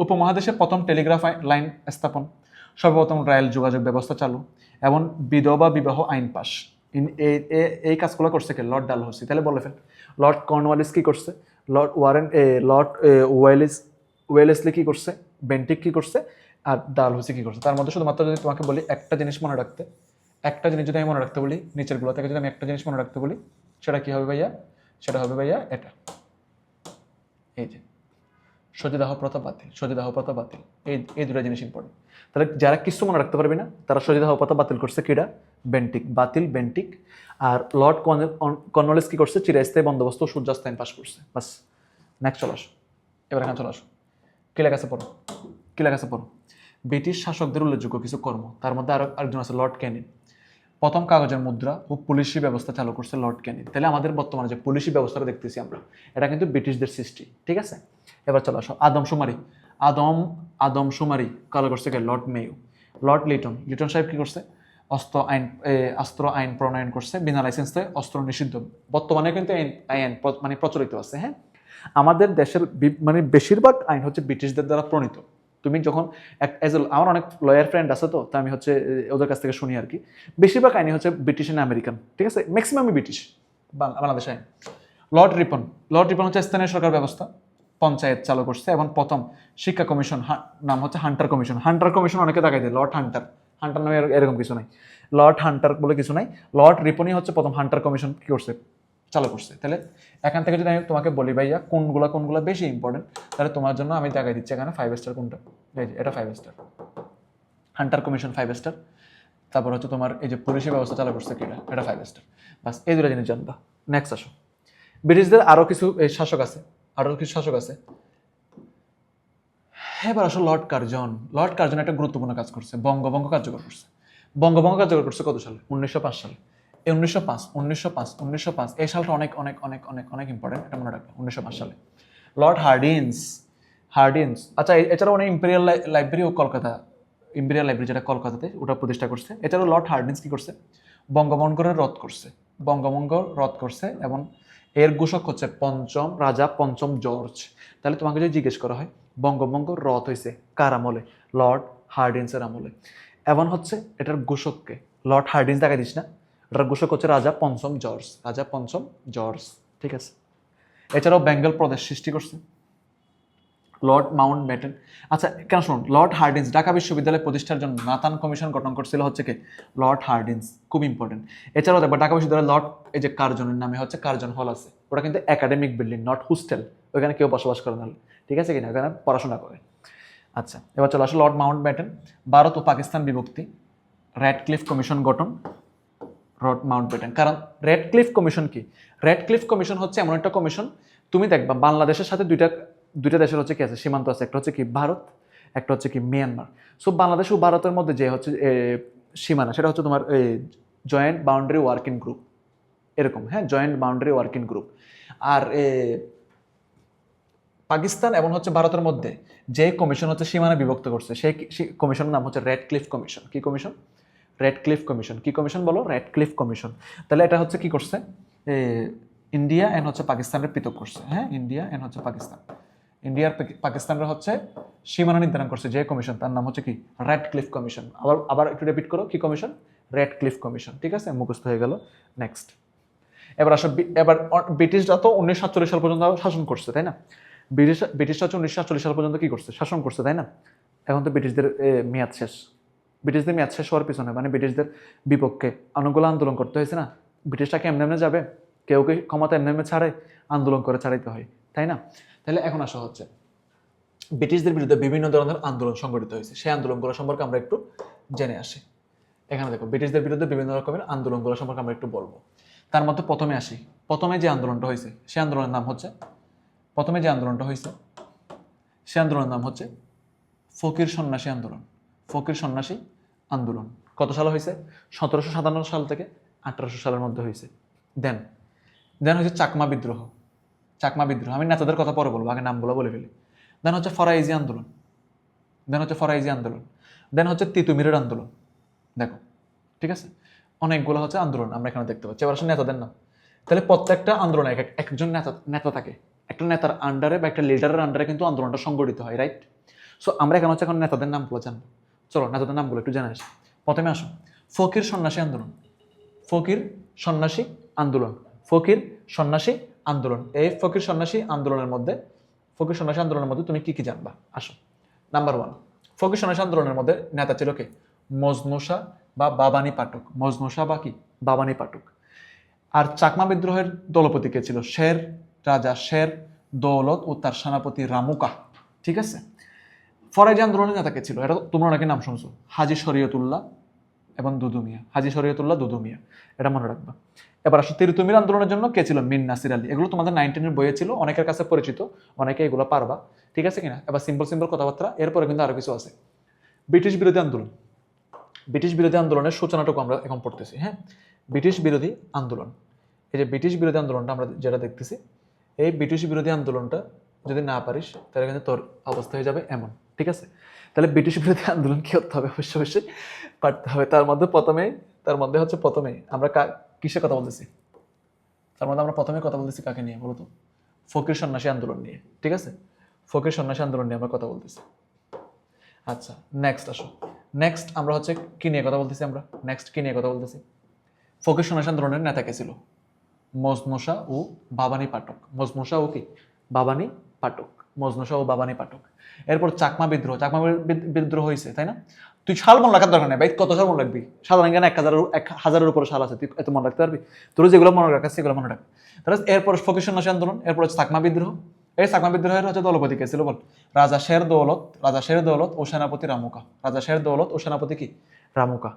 উপমহাদেশে প্রথম টেলিগ্রাফ লাইন স্থাপন, সর্বপ্রথম রেল যোগাযোগ ব্যবস্থা চালু, এবং বিধবা বিবাহ আইন পাস। এই কাজগুলো করছে কে? লর্ড ডালহৌসি। তাহলে বলে ফেল, লর্ড কর্নওয়ালিস কি করছে, লর্ড ওয়ারেন লর্ড ওয়েলেসলি কি করছে, বেন্টিক কি করছে, আর ডালহৌসি কি করছে। তার মধ্যে শুধুমাত্র যদি তোমাকে বলি একটা জিনিস মনে রাখতে, একটা জিনিস যদি আমি মনে রাখতে বলি, নিচের গুলো থেকে যদি আমি একটা জিনিস মনে রাখতে বলি, সেটা কি হবে ভাইয়া? সেটা হবে ভাইয়া এটা, এই যে সতীদাহ প্রথা বাতিল, সতীদাহ প্রথা বাতিল। এই দুটো জিনিস ইম্পর্টেন্ট। তাহলে যারা কিছু মনে রাখতে পারবি না, তারা সতীদাহ প্রথা বাতিল করছে কিরা? বেন্টিক, বাতিল বেন্টিক। আর লর্ড কর্নওয়ালিস কি করছে? চিরস্থায়ী বন্দোবস্ত, সূর্যাস্তায়ন পাস করছে। বাস, নেক্সট চলে আসো, এবার এখানে চলে আসো। কি লেখা আছে পড়ো, কি লেখা আছে পড়ো। ব্রিটিশ শাসকদের উল্লেখযোগ্য কিছু কর্ম, তার মধ্যে আরেকজন আছে লর্ড ক্যানিং। প্রথম কাগজের মুদ্রা ও পুলিশি ব্যবস্থা চালু করছে লর্ড ক্যানিং। তাহলে আমাদের বর্তমানে যে পুলিশি ব্যবস্থাটা দেখতেছি আমরা, এটা কিন্তু ব্রিটিশদের সৃষ্টি, ঠিক আছে? এবার চলে আসো, আদমশুমারি। আদমশুমারি কালো করছে কে? Lord Mayo. লর্ড লিটন সাহেব কি করছে? অস্ত্র আইন প্রণয়ন করছে, বিনা লাইসেন্সে অস্ত্র নিষিদ্ধ। বর্তমানে কিন্তু আইন মানে প্রচলিত আছে। হ্যাঁ, আমাদের দেশের মানে বেশিরভাগ আইন হচ্ছে ব্রিটিশদের দ্বারা প্রণীত। তুমি যখন আমার অনেক লয়ার ফ্রেন্ড আছে, তো আমি হচ্ছে ওদের কাছ থেকে শুনি আর কি, বেশিরভাগ আইনই হচ্ছে ব্রিটিশ এন্ড আমেরিকান, ঠিক আছে? ম্যাক্সিমামই ব্রিটিশ বাংলাদেশ আইন। লর্ড রিপন হচ্ছে স্থানীয় সরকার ব্যবস্থা, পঞ্চায়েত চালু করছে, এবং প্রথম শিক্ষা কমিশন নাম হচ্ছে হান্টার কমিশন। হান্টার কমিশন অনেকে দেখাই দেয় লর্ড হান্টার, হান্টার নামে এরকম কিছু নাই, লর্ড হান্টার বলে কিছু নাই। লর্ড রিপনই হচ্ছে প্রথম হান্টার কমিশন কি করছে? চালু করছে। তাহলে এখান থেকে যদি আমি তোমাকে বলি ভাইয়া কোনগুলা বেশি ইম্পর্টেন্ট, তাহলে তোমার জন্য আমি দেখাই দিচ্ছি এখানে 5 স্টার কোনটা। এটা 5 স্টার, হান্টার কমিশন 5 স্টার। তারপর হচ্ছে তোমার এই যে পুলিশি ব্যবস্থা চালু করছে কিনা, এটা 5 স্টার। বাস, এই দুটো জিনিস জানবা। নেক্সট আসো, ব্রিটিশদের আরো কিছু শাসক আছে। এবার আসো লর্ড কার্জন। লর্ড কার্জন একটা গুরুত্বপূর্ণ কাজ করছে, বঙ্গভঙ্গ কার্যকর করছে। বঙ্গভঙ্গ কার্যকর করছে কত সালে? 1905 সালে। এই 1905 এই সালটা অনেক অনেক অনেক অনেক অনেক ইম্পর্টেন্ট, এটা মনে রাখবে। 1905 সালে লর্ড হার্ডিন্স, আচ্ছা, এছাড়াও অনেক ইম্পেরিয়াল লাইব্রেরি ও ইম্পেরিয়াল লাইব্রেরি যেটা কলকাতাতে, ওটা প্রতিষ্ঠা করছে। এছাড়াও লর্ড হার্ডিন্স কি করছে? বঙ্গভঙ্গের রদ করছে, এবং এর ঘোষক হচ্ছে রাজা পঞ্চম জর্জ। তাহলে তোমাকে যদি জিজ্ঞেস করা হয় বঙ্গভঙ্গ রদ হয়েছে কার আমলে? লর্ড হার্ডিন্সের আমলে। এবং হচ্ছে এটার ঘোষককে লর্ড হার্ডিন্স দেখা দিস না, এটার ঘোষক হচ্ছে রাজা পঞ্চম জর্জ, ঠিক আছে? এছাড়াও বেঙ্গল প্রদেশ সৃষ্টি করছে লর্ড মাউন্ট ব্যাটেন। আচ্ছা, কেন শুনুন, লর্ড হার্ডিন্স ঢাকা বিশ্ববিদ্যালয় প্রতিষ্ঠার জন্য নাথান কমিশন গঠন করছিল হচ্ছে কি? লর্ড হার্ডিন্স, খুব ইম্পর্টেন্ট। এছাড়াও দেখবা ঢাকা বিশ্ববিদ্যালয় লর্ড এই যে কার্জনের নামে হচ্ছে কার্জন হল আছে, ওটা কিন্তু একাডেমিক বিল্ডিং, নট হোস্টেল। ওইখানে কেউ বসবাস করে না, ঠিক আছে কিনা? ওখানে পড়াশোনা করে। আচ্ছা, এবার চলে আসো লর্ড মাউন্ট ব্যাটেন। ভারত ও পাকিস্তান বিভক্তি, র্যাডক্লিফ কমিশন গঠন, লর্ড মাউন্ট ব্যাটেন। কারণ র্যাডক্লিফ কমিশন কি? র্যাডক্লিফ কমিশন হচ্ছে এমন একটা কমিশন, তুমি দেখবা বাংলাদেশের সাথে দুইটা দেশের হচ্ছে কি আছে, সীমান্ত আছে। একটা হচ্ছে কি ভারত, একটা হচ্ছে কি মিয়ানমার। সো বাংলাদেশ ও ভারতের মধ্যে যে হচ্ছে সীমানা, সেটা হচ্ছে তোমার জয়েন্ট বাউন্ডারি ওয়ার্কিং গ্রুপ, এরকম। হ্যাঁ, জয়েন্ট বাউন্ডারি ওয়ার্কিং গ্রুপ। আর পাকিস্তান এবং হচ্ছে ভারতের মধ্যে যে কমিশন হচ্ছে সীমানা বিভক্ত করছে, সেই কমিশনের নাম হচ্ছে র্যাডক্লিফ কমিশন। কি কমিশন? Radcliffe commission. কি কমিশন বলো? Radcliffe commission. তাহলে এটা হচ্ছে কি করছে? ইন্ডিয়া এন্ড হচ্ছে পাকিস্তানের পৃথক করছে। হ্যাঁ, ইন্ডিয়া এন্ড হচ্ছে পাকিস্তানের হচ্ছে সীমানা নির্ধারণ করছে যে কমিশন, তার নাম হচ্ছে কি? Radcliffe commission. আবার একটু রিপিট করো, কি কমিশন? র্যাডক্লিফ কমিশন, ঠিক আছে? মুখস্থ হয়ে গেল। নেক্সট, এবার আসো, এবার ব্রিটিশরা তো 1947 সাল পর্যন্ত শাসন করছে, তাই না? ব্রিটিশরা হচ্ছে 1947 সাল পর্যন্ত কি করছে? শাসন করছে, তাই না? এখন তো ব্রিটিশদের মেয়াদ শেষ। ব্রিটিশদের মেয়াদ শেষ হওয়ার পিছনে মানে ব্রিটিশদের বিপক্ষে অনেকগুলো আন্দোলন করতে হয়েছে না? ব্রিটিশরা কি এমনি যাবে? কেউ কি ক্ষমতা এমনি ছাড়ে? আন্দোলন করে ছাড়াইতে হয়, তাই না? তাহলে এখন আসা হচ্ছে ব্রিটিশদের বিরুদ্ধে বিভিন্ন ধরনের আন্দোলন সংগঠিত হয়েছে, সেই আন্দোলনগুলো সম্পর্কে আমরা একটু জেনে আসি। এখানে দেখো, ব্রিটিশদের বিরুদ্ধে বিভিন্ন রকমের আন্দোলনগুলো সম্পর্কে আমরা একটু বলবো। তার মধ্যে প্রথমে যে আন্দোলনটা হয়েছে, সে আন্দোলনের নাম হচ্ছে ফকির সন্ন্যাসী আন্দোলন। ফকির সন্ন্যাসী আন্দোলন কত সালে হয়েছে? 1757 সাল থেকে 1800 সালের মধ্যে হয়েছে। দেন দেন হচ্ছে চাকমা বিদ্রোহ। চাকমা বিদ্রোহ আমি নেতাদের কথা পরে বলবো, আগে নামগুলো বলে ফেলি। দেন হচ্ছে ফরাইজি আন্দোলন। দেন হচ্ছে তিতুমিরের আন্দোলন। দেখো, ঠিক আছে, অনেকগুলো হচ্ছে আন্দোলন আমরা এখানে দেখতে পাচ্ছি। এবার আসলে নেতাদের নাম। তাহলে প্রত্যেকটা আন্দোলনে একজন নেতা থাকে, একটা নেতার আন্ডারে বা একটা লিডারের আন্ডারে কিন্তু আন্দোলনটা সংগঠিত হয়, রাইট? সো আমরা এখানে হচ্ছে এখন নেতাদের নামগুলো জানবো। চলো নেতাদের নামগুলো একটু জানা আসি। প্রথমে আসো ফকির সন্ন্যাসী আন্দোলন। ফকির সন্ন্যাসী আন্দোলন। ফকির সন্ন্যাসী আন্দোলন। এই ফকির সন্ন্যাসী আন্দোলনের মধ্যে তুমি কি কি জানবা? আসো। নাম্বার 1, ফকির সন্ন্যাসী আন্দোলনের মধ্যে নেতা ছিল কে? মজনু শাহ বা বাবানী পাঠক। মজনু শাহ বা কি? বাবানী পাঠক। আর চাকমা বিদ্রোহের দলপতি কে ছিল? রাজা শের দৌলত ও তার সেনাপতি রামুকা। ঠিক আছে। ফরাইজি আন্দোলনের নেতা কে ছিল? এটা তোমরা অনেকে নাম শুনছো, হাজি শরীয়তুল্লাহ এবং দুদু মিয়া। হাজি শরীয়তুল্লাহ, দুদু মিয়া, এটা মনে রাখবা। এবার আসলে তিতুমির আন্দোলনের জন্য কে ছিল? মীর নাসির আলী। এগুলো তোমাদের 19 বইয়ে ছিল, অনেকের কাছে পরিচিত, অনেকে এগুলো পারবা, ঠিক আছে কিনা? এবার সিম্পল কথাবার্তা। এরপরে কিন্তু আরো কিছু আছে। ব্রিটিশ বিরোধী আন্দোলন। ব্রিটিশ বিরোধী আন্দোলনের সূচনাটুকু আমরা এখন পড়তেছি। হ্যাঁ, ব্রিটিশ বিরোধী আন্দোলন। এই যে ব্রিটিশ বিরোধী আন্দোলনটা আমরা যেটা দেখতেছি, এই ব্রিটিশ বিরোধী আন্দোলনটা যদি না পারিস তাহলে কিন্তু তোর অবস্থা হয়ে যাবে এমন, ঠিক আছে? তাহলে ব্রিটিশ বিরোধী আন্দোলন কি করতে হবে? অবশ্যই পারতে হবে। তার মধ্যে হচ্ছে প্রথমেই আমরা কিসের কথা বলতেছি? তার মধ্যে আমরা প্রথমে কথা বলতেছি কাকে নিয়ে বলতো? ফকির সন্ন্যাসী আন্দোলন নিয়ে, ঠিক আছে? ফকির সন্ন্যাসী আন্দোলন নিয়ে আমরা কথা বলতেছি। আচ্ছা, নেক্সট আসো। নেক্সট আমরা হচ্ছে কি নিয়ে কথা বলতেছি? ফকির সন্ন্যাসী আন্দোলনের নেতা কে ছিল? মজনু শাহ ও বাবানী পাঠক। মজনু শাহ ও কি? বাবানী পাঠক। মজনু শাহ ও বাবানী পাঠক। এরপর চাকমা বিদ্রোহ হয়েছে, তাই না? তুই সাল মনে রাখার দরকার নেই ভাই, কত সাল মনে রাখবি? সাধারণ জ্ঞান 1000-এর উপরে সাল আছে, তুই এত মনে রাখতে পারবি? তোর যেগুলো মনে রাখা সেগুলো মনে রাখ। তাহলে এরপর ফকির সন্ন্যাসী আন্দোলন, এরপর হচ্ছে চাকমা বিদ্রোহ। এই চাকমা বিদ্রোহের হচ্ছে দলপতি কে ছিল বল? রাজা শের দৌলত ও সেনাপতি রামুকা। রাজা শের দৌলত ও সেনাপতি কি? রামুকা,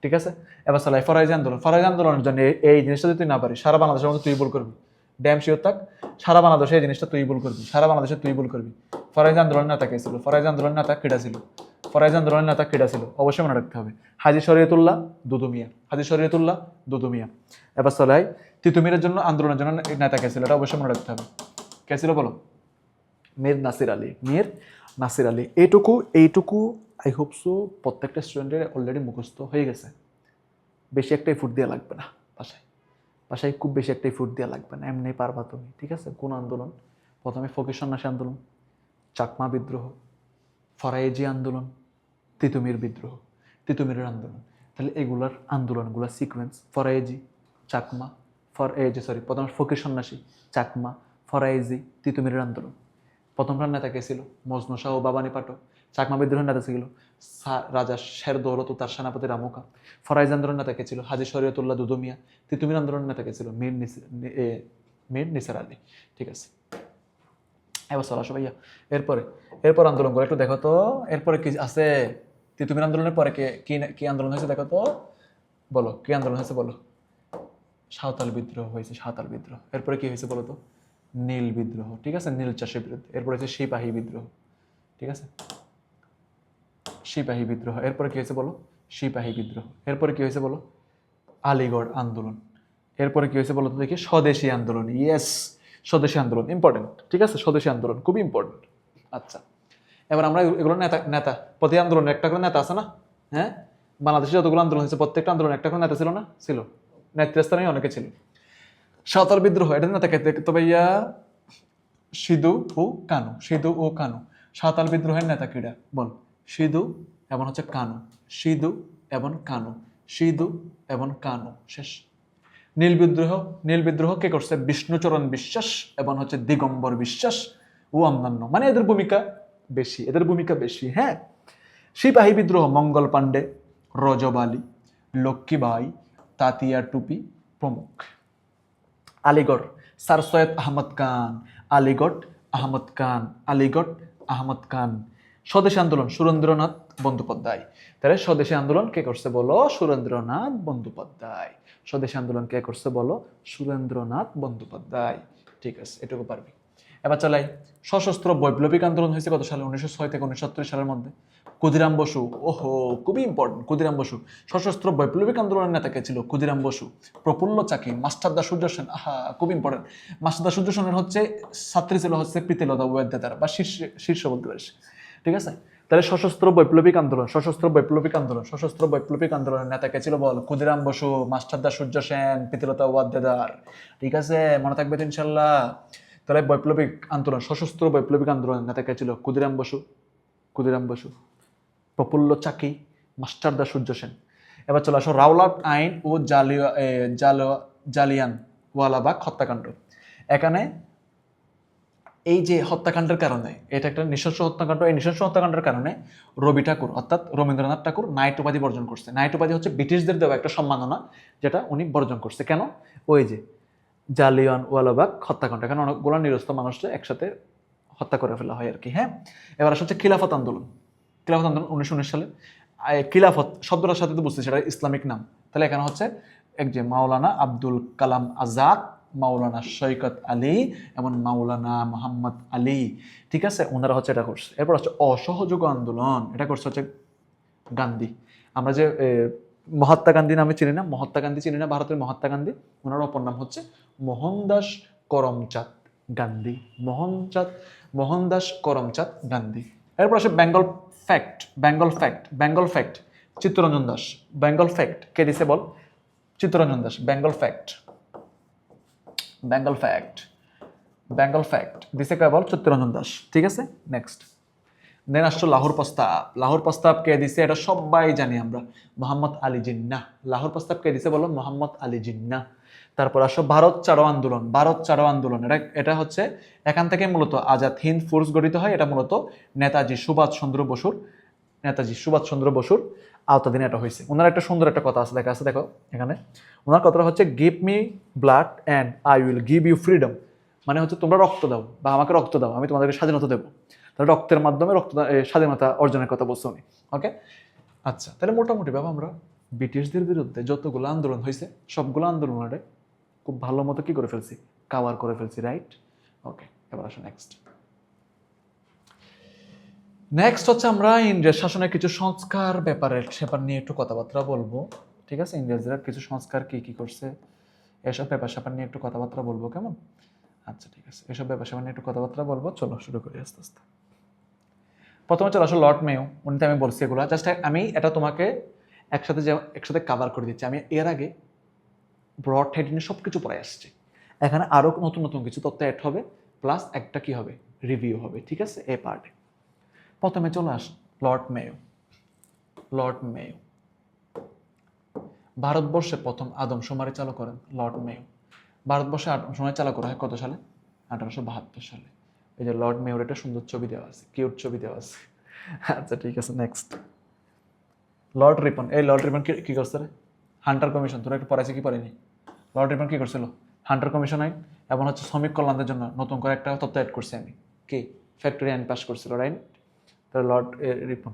ঠিক আছে? এবার চলাই ফরাইজি আন্দোলন। ফরাইজি আন্দোলনের জন্য এই জিনিসটা যদি তুই না পারিস, সারা বাংলাদেশের মধ্যে তুই ভুল করবি। ড্যাম শিওর থাক, সারা বাংলাদেশে এই জিনিসটা তুই ভুল করবি। ফরাইজি আন্দোলনের নেতা কে ছিল? ফরাইজি আন্দোলনের নেতা কেডা ছিল? অবশ্যই মনে রাখতে হবে। হাজি শরীয়তুল্লাহ, দুদু মিয়া। এবার চলাই তিতুমিরের জন্য আন্দোলনের জন্য নেতা কে ছিল? এটা অবশ্যই মনে রাখতে হবে। কে ছিল বলো? মীর নাসির আলী। এইটুকু আই হোপ সো প্রত্যেকটা স্টুডেন্টের অলরেডি মুখস্থ হয়ে গেছে। বেশি একটা এফোর্ট দেওয়া লাগবে না, বাসায় খুব বেশি একটা এফোর্ট দেওয়া লাগবে না, এমনি পারবা তুমি, ঠিক আছে? কোন আন্দোলন? প্রথমে ফকির সন্ন্যাসী আন্দোলন, চাকমা বিদ্রোহ, ফরাইজি আন্দোলন, তিতুমিরের আন্দোলন। তাহলে এগুলার আন্দোলনগুলোর সিকোয়েন্স: প্রথমে ফকির সন্ন্যাসী, চাকমা, ফরাইজি, তিতুমিরের আন্দোলন। প্রথমটার নেতা কে ছিল? মজনু শাহ ও বাবানী পাঠক। চাকমা বিদ্রোহের নেতা ছিল রাজা শের দৌলত ও তার সেনাপতি রামুকা। ফরাইজ আন্দোলনের নেতা কে ছিল? হাজি শরীয়তুল্লাহ, দুদু মিয়া। তিতুমির আন্দোলনের নেতা কে ছিল? মীর নিসার আলী, ঠিক আছে? এবার চলো আসো ভাইয়া, এরপর আন্দোলন করে একটু দেখো তো। এরপরে কি আছে? তিতুমির আন্দোলনের পরে কি আন্দোলন হয়েছে দেখো তো, বলো কি আন্দোলন হয়েছে বলো? সাঁওতাল বিদ্রোহ হয়েছে, এরপরে কি হয়েছে বলো তো? নীল বিদ্রোহ, ঠিক আছে? নীল চাষের বিরুদ্ধে। এরপরে হচ্ছে সিপাহী বিদ্রোহ, ঠিক আছে? এরপরে কি হয়েছে বলো? সিপাহী বিদ্রোহ। এরপরে কি হয়েছে বলো? আলিগড় আন্দোলন। এরপরে কি হয়েছে বলো তো দেখি? স্বদেশী আন্দোলন। ইয়েস, স্বদেশী আন্দোলন ইম্পর্টেন্ট, ঠিক আছে? স্বদেশী আন্দোলন খুবই ইম্পর্টেন্ট। আচ্ছা, এবার আমরা এগুলো নেতা প্রতি আন্দোলনের একটা করে নেতা আছে না? হ্যাঁ, বাংলাদেশে যতগুলো আন্দোলন হয়েছে প্রত্যেকটা আন্দোলন একটা করে নেতা ছিল না? ছিল, নেতৃস্থানীয় অনেকে ছিল। সাঁওতাল বিদ্রোহ, এটা নেতা কে? তো ভাইয়া সিধু ও কানু। সাঁওতাল বিদ্রোহের নেতা কিরা বল? সিধু এবং হচ্ছে কানু। সিধু এবং কানু, শেষ। নীল বিদ্রোহ কে করছে? বিষ্ণুচরণ বিশ্বাস এবং হচ্ছে দিগম্বর বিশ্বাস ও অন্যান্য, মানে এদের ভূমিকা বেশি, হ্যাঁ। সিপাহী বিদ্রোহ মঙ্গল পাণ্ডে, রজব আলী, লক্ষ্মীবাই, তাতিয়া টুপি প্রমুখ। আলিগড় স্যার সৈয়দ আহমদ খান। স্বদেশী আন্দোলন সুরেন্দ্রনাথ বন্দ্যোপাধ্যায়। তাহলে স্বদেশী আন্দোলন কে করছে বলো? সুরেন্দ্রনাথ বন্দ্যোপাধ্যায়। স্বদেশী আন্দোলন কে করছে বলো? সুরেন্দ্রনাথ বন্দ্যোপাধ্যায়, ঠিক আছে? এটুকু পারবি। এবার চালাই সশস্ত্র বৈপ্লবিক আন্দোলন হয়েছে কত সালে 1906 থেকে 1970 সালের মধ্যে ক্ষুদিরাম বসু ওহো খুবই ইম্পর্টেন্ট ক্ষুদিরাম বসু সশস্ত্র বৈপ্লবিক আন্দোলনের নেতা কে ছিল ক্ষুদিরাম বসু প্রফুল্ল চাকি মাস্টারদা সূর্য সেন আহা খুব ইম্পর্টেন্ট মাস্টারদা সূর্য সেনের হচ্ছে ছাত্রী ছিল হচ্ছে প্রীতিলতা ওয়েদার বা শীর্ষ বলতে পারিস ঠিক আছে তাহলে সশস্ত্র বৈপ্লবিক আন্দোলন সশস্ত্র বৈপ্লবিক আন্দোলনের নেতা কে ছিল বল ক্ষুদিরাম বসু মাস্টারদা সূর্য সেন প্রীতিলতা ওয়াদ্দেদার ঠিক আছে মনে থাকবে তো ইনশাল্লাহ তাহলে বৈপ্লবিক আন্দোলন সশস্ত্র বৈপ্লবিক আন্দোলনের নেতা কে ছিল ক্ষুদিরাম বসু প্রফুল্ল চাকি মাস্টারদা সূর্য সেন এবার চলে আসো রাওলাট আইন ও জালিয়ান ওয়ালাবাগ হত্যাকাণ্ড এখানে এই যে হত্যাকাণ্ডের কারণে এটা একটা নৃশংস হত্যাকাণ্ড এই নৃশংস হত্যাকাণ্ডের কারণে রবি ঠাকুর অর্থাৎ রবীন্দ্রনাথ ঠাকুর নাইট উপাধি বর্জন করছে নাইট উপাধি হচ্ছে ব্রিটিশদের দেওয়া একটা সম্মাননা যেটা উনি বর্জন করছে কেন ওই যে জালিয়ান ওয়ালাবাগ হত্যাকাণ্ড এখানে অনেকগুলো নিরস্ত মানুষকে একসাথে হত্যা করে ফেলা হয় আর কি হ্যাঁ এবার আসছে খিলাফত আন্দোলন 1919 সালে খিলাফত শব্দটার সাথে তো বুঝতে সেটা ইসলামিক নাম তাহলে এখানে হচ্ছে এক যে মাওলানা আব্দুল কালাম আজাদ মাওলানা সৈকত আলী এবং মাওলানা মোহাম্মদ আলী ঠিক আছে ওনারা হচ্ছে এটা করছে এরপর হচ্ছে অসহযোগ আন্দোলন এটা করছে হচ্ছে গান্ধী আমরা যে মহাত্মা গান্ধী নামে চিনি না ভারতের মহাত্মা গান্ধী ওনার অপর নাম হচ্ছে মোহনদাস করমচাঁদ গান্ধী মোহনদাস করমচাঁদ গান্ধী এরপর আসে বেঙ্গল ফ্যাক্ট চিত্তরঞ্জন দাস বেঙ্গল ফ্যাক্ট কে দিছে বল চিত্তরঞ্জন দাস বেঙ্গল ফ্যাক্ট দিছে কে বল চিত্তরঞ্জন দাস ঠিক আছে নেক্সট দেন আসছো লাহোর প্রস্তাব কে দিছে এটা সবাই জানি আমরা মোহাম্মদ আলী জিন্নাহ লাহোর প্রস্তাব কে দিছে বলো মোহাম্মদ আলী জিন্নাহ তারপর আসো ভারত ছাড়ো আন্দোলন এটা হচ্ছে এখান থেকে মূলত আজাদ হিন্দ ফোর্স গঠিত হয় এটা মূলত নেতাজি সুভাষচন্দ্র বসুর আওতাধীনে এটা হয়েছে ওনার একটা সুন্দর একটা কথা আছে দেখো এখানে ওনার কথাটা হচ্ছে give me blood and I will give you freedom মানে হচ্ছে তোমরা রক্ত দাও বা আমাকে রক্ত দাও আমি তোমাদেরকে স্বাধীনতা দেবো তাহলে রক্তের মাধ্যমে স্বাধীনতা অর্জনের কথা বলছো উনি ওকে আচ্ছা তাহলে মোটামুটি ভাবে আমরা ব্রিটিশদের বিরুদ্ধে যতগুলো আন্দোলন হয়েছে সবগুলো আন্দোলনে খুব ভালো মতো কি করে ফেলছি কাভার করে ফেলছি রাইট ওকে এবার আসো নেক্সট হচ্ছে আমরা ইংরেজ শাসনের কিছু সংস্কার ব্যাপার নিয়ে একটু কথাবার্তা বলবো ঠিক আছে ইংরেজরা কিছু সংস্কার কি করছে এসব ব্যাপার নিয়ে একটু কথাবার্তা বলবো কেমন আচ্ছা ঠিক আছে এসব ব্যাপার নিয়ে একটু কথাবার্তা বলবো চলো শুরু করি আস্তে আস্তে প্রথমে চলে আসো লর্ড মেয়ো উনিতে আমি বলছি এগুলো জাস্ট আমি এটা তোমাকে একসাথে কাভার করে দিচ্ছি আমি এর আগে ব্রড হেডিংয়ে সব কিছু পড়ে আসছি এখানে আরও নতুন কিছু তথ্য অ্যাড হবে প্লাস একটা কি হবে রিভিউ হবে ঠিক আছে এ পার্টে প্রথমে চলে আস লর্ড মেয়ো ভারতবর্ষে প্রথম আদমশুমারি চালু করেন লর্ড মেয়ো ভারতবর্ষে আদমশুমারি চালু করা হয় কত সালে 1872 সালে এই যে লর্ড মেয়র একটা সুন্দর ছবি দেওয়া আছে কিউট ছবি দেওয়া আছে আচ্ছা ঠিক আছে নেক্সট লর্ড রিপন কি করছে রে হান্টার কমিশন তোরা একটু পড়াইছে কি পড়েনি লর্ড রিপন কি করছিল হান্টার কমিশন আইন এবং হচ্ছে শ্রমিক কল্যাণের জন্য নতুন করে একটা তথ্য অ্যাড করছি আমি কি ফ্যাক্টরি আইন পাস করছিল রাইট তাহলে লর্ড রিপন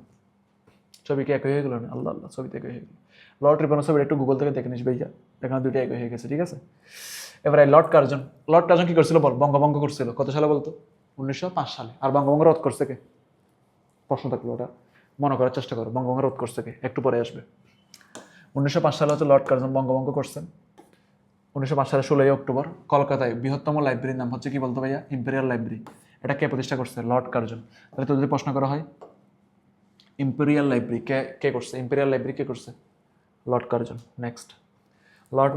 ছবি কি একই হয়ে গেল না আল্লাহ ছবিতে একই হয়ে গেল লর্ড রিপনের ছবি একটু গুগল থেকে দেখে নিস ভাইয়া এখানে দুইটা একই হয়ে গেছে ঠিক আছে এবারে লর্ড কার্জন কি করছিল বল বঙ্গভঙ্গ করছিল কত সালে বলতো 1905 সালে আর বঙ্গভঙ্গ রোধ করছে কে প্রশ্ন থাকলো ওটা মনে করার চেষ্টা করো বঙ্গভঙ্গ রোধ করছে কে একটু পরে আসবে 1905 সালে হচ্ছে লর্ড কার্জন বঙ্গভঙ্গ করছেন 1905 সালে 16 অক্টোবর কলকাতায় বৃহত্তম লাইব্রেরির নাম হচ্ছে কি বলতো ভাইয়া ইম্পেরিয়াল লাইব্রেরি এটা কে প্রতিষ্ঠা করছে লর্ড কার্জন তাহলে তো যদি প্রশ্ন করা হয় ইম্পেরিয়াল লাইব্রেরি কে করছে ইম্পেরিয়াল লাইব্রেরি কে করছে Lord Curzon next Lord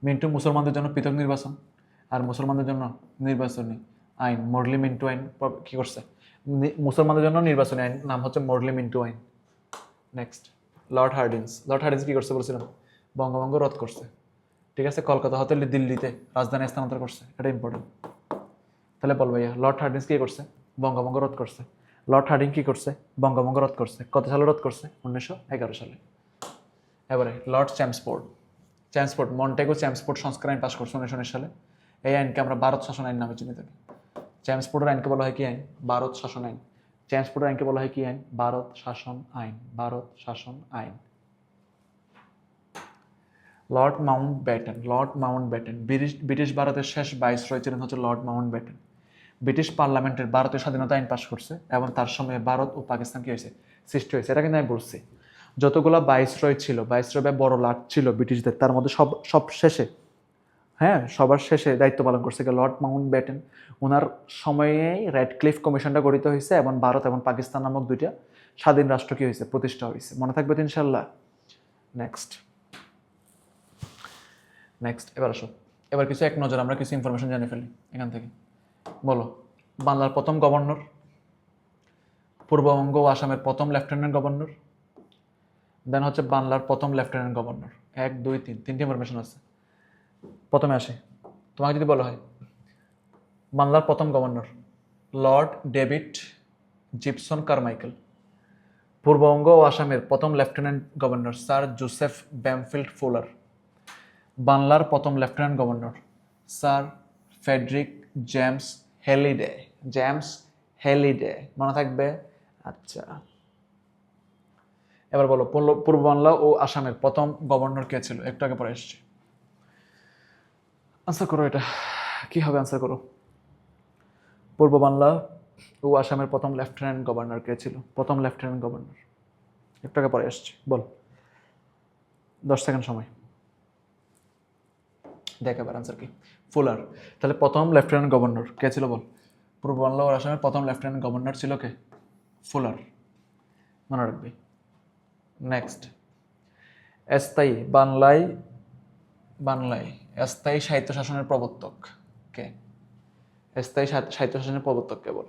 Mintu মুসলমানদের জন্য পৃথক নির্বাচন আর মুসলমানদের জন্য নির্বাচনী আইন মরলি মিন্টু আইন কি করছে মুসলমানদের জন্য নির্বাচনী আইন নাম হচ্ছে মরলি মিন্টু আইন নেক্সট লর্ড হার্ডিন্স কি করছে বলছিলাম বঙ্গভঙ্গ রদ করছে ঠিক আছে কলকাতা হতে দিল্লিতে রাজধানী স্থানান্তর করছে এটা ইম্পর্টেন্ট তাহলে বল ভাইয়া লর্ড হার্ডিন্স কি করছে বঙ্গভঙ্গ রদ করছে লর্ড হার্ডিং কি করছে বঙ্গভঙ্গ রদ করছে কত সালে রদ করছে 1911 সালে এবারে লর্ড চ্যামসফোর্ড মন্টেগো চ্যামসফোর্ড সংস্কার আইন পাস করছে 1919 সালে এই আইনকে আমরা ভারত শাসন আইন নামে চিনি থাকি চ্যামসফোর্ডের আইনকে বলা হয় কি আইন ভারত শাসন আইন চ্যামসফোর্ডের আইনকে বলা হয় কি আইন ভারত শাসন আইন লর্ড মাউন্ট ব্যাটেন ব্রিটিশ ভারতের শেষ ভাইসরয় ছিলেন হচ্ছে লর্ড মাউন্ট ব্যাটেন ব্রিটিশ পার্লামেন্টের ভারতীয় স্বাধীনতা আইন পাশ করছে এবং তার সময় ভারত ও পাকিস্তান কি হয়েছে, সৃষ্টি হয়েছে। এটা কিন্তু আমি বলছি। যতগুলো ভাইসরয় ছিল, ভাইসরয় বা বড় লাট ছিল ব্রিটিশদের, তার মধ্যে সব শেষে, হ্যাঁ, সবার শেষে দায়িত্ব পালন করছে লর্ড মাউন্ট ব্যাটেন। ওনার সময়েই রেডক্লিফ কমিশনটা গঠিত হয়েছে এবং ভারত এবং পাকিস্তান নামক দুইটা স্বাধীন রাষ্ট্র কি হয়েছে, প্রতিষ্ঠা হয়েছে। মনে থাকবে তো ইনশাল্লাহ। নেক্সট এবার আসো, এবার কিছু এক নজর আমরা কিছু ইনফরমেশন জেনে ফেলি এখান থেকে। বলো, বাংলার প্রথম গভর্নর, পূর্ববঙ্গ ও আসামের প্রথম লেফটেন্যান্ট গভর্নর, দেন হচ্ছে বাংলার প্রথম লেফটেন্যান্ট গভর্নর। 1 2 3, তিনটি ইনফরমেশন আছে। প্রথমে আসে, তোমাকে যদি বলা হয় বাংলার প্রথম governor lord David Gibson Carmichael, Purbabanga ও আসামের প্রথম lieutenant governor sir Joseph Bampfylde Fuller, বাংলার প্রথম lieutenant governor sir Frederick James Halliday. মনে থাকবে? আচ্ছা, এবার বলো পূর্ব বাংলা ও আসামের প্রথম গভর্নর কে ছিল? একটু আগে পরে এসছে। আনসার করো, এটা কি হবে? আনসার করো। পূর্ব বাংলা ও আসামের প্রথম লেফটেন্যান্ট গভর্নর কে ছিল? প্রথম লেফটেন্যান্ট গভর্নর একটু আগে পরে এসছে, বল। 10 সেকেন্ড সময়। দেখ এবার আনসার কি? ফুলার। তাহলে প্রথম লেফটেন্যান্ট গভর্নর কে ছিল বল? পূর্ব বাংলা ও আসামের প্রথম লেফটেন্যান্ট গভর্নর ছিল কে? ফুলার। মনে রাখবি। নেক্সট, স্থায়ী বাংলায় স্থায়ী সাহিত্য শাসনের প্রবর্তক কে? স্থায়ী সাহিত্য শাসনের প্রবর্তক কে বল?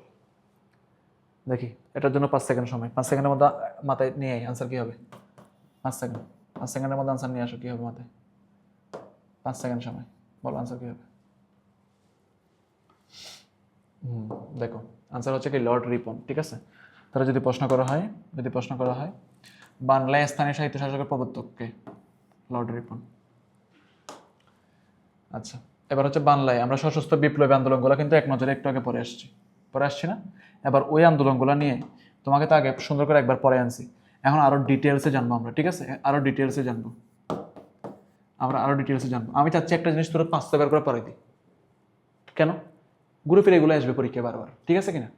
দেখি, এটার জন্য 5 সেকেন্ড সময়। 5 সেকেন্ডের মধ্যে মাথায় নিয়ে আনসার কি হবে? 5 সেকেন্ড। 5 সেকেন্ডের মধ্যে আনসার নিয়ে আসো, কি হবে মাথায়? 5 সেকেন্ড সময়, বলো আনসার কি হবে? দেখো, আনসার হচ্ছে কি লর্ড রিপন। ঠিক আছে, তাহলে যদি প্রশ্ন করা হয় বাংলায় স্থানীয় সাহিত্য শাসকের প্রবর্তক কে? লর্ড রিপন। আচ্ছা, এবার হচ্ছে বাংলায় আমরা সশস্ত্র বিপ্লবী আন্দোলনগুলো কিন্তু এক নজরে একটু আগে পরে আসছি না? এবার ওই আন্দোলনগুলো নিয়ে তোমাকে তো আগে সুন্দর করে একবার পরে আনছি, এখন আরো ডিটেলসে জানবো আমরা। ঠিক আছে, আরো ডিটেলসে জানবো। আমি চাচ্ছি একটা জিনিস তোরা 5 বার করে পড়াই দিই। কেন? ঘুরে ফিরে এগুলো আসবে পরীক্ষা বারবার, ঠিক আছে কিনা?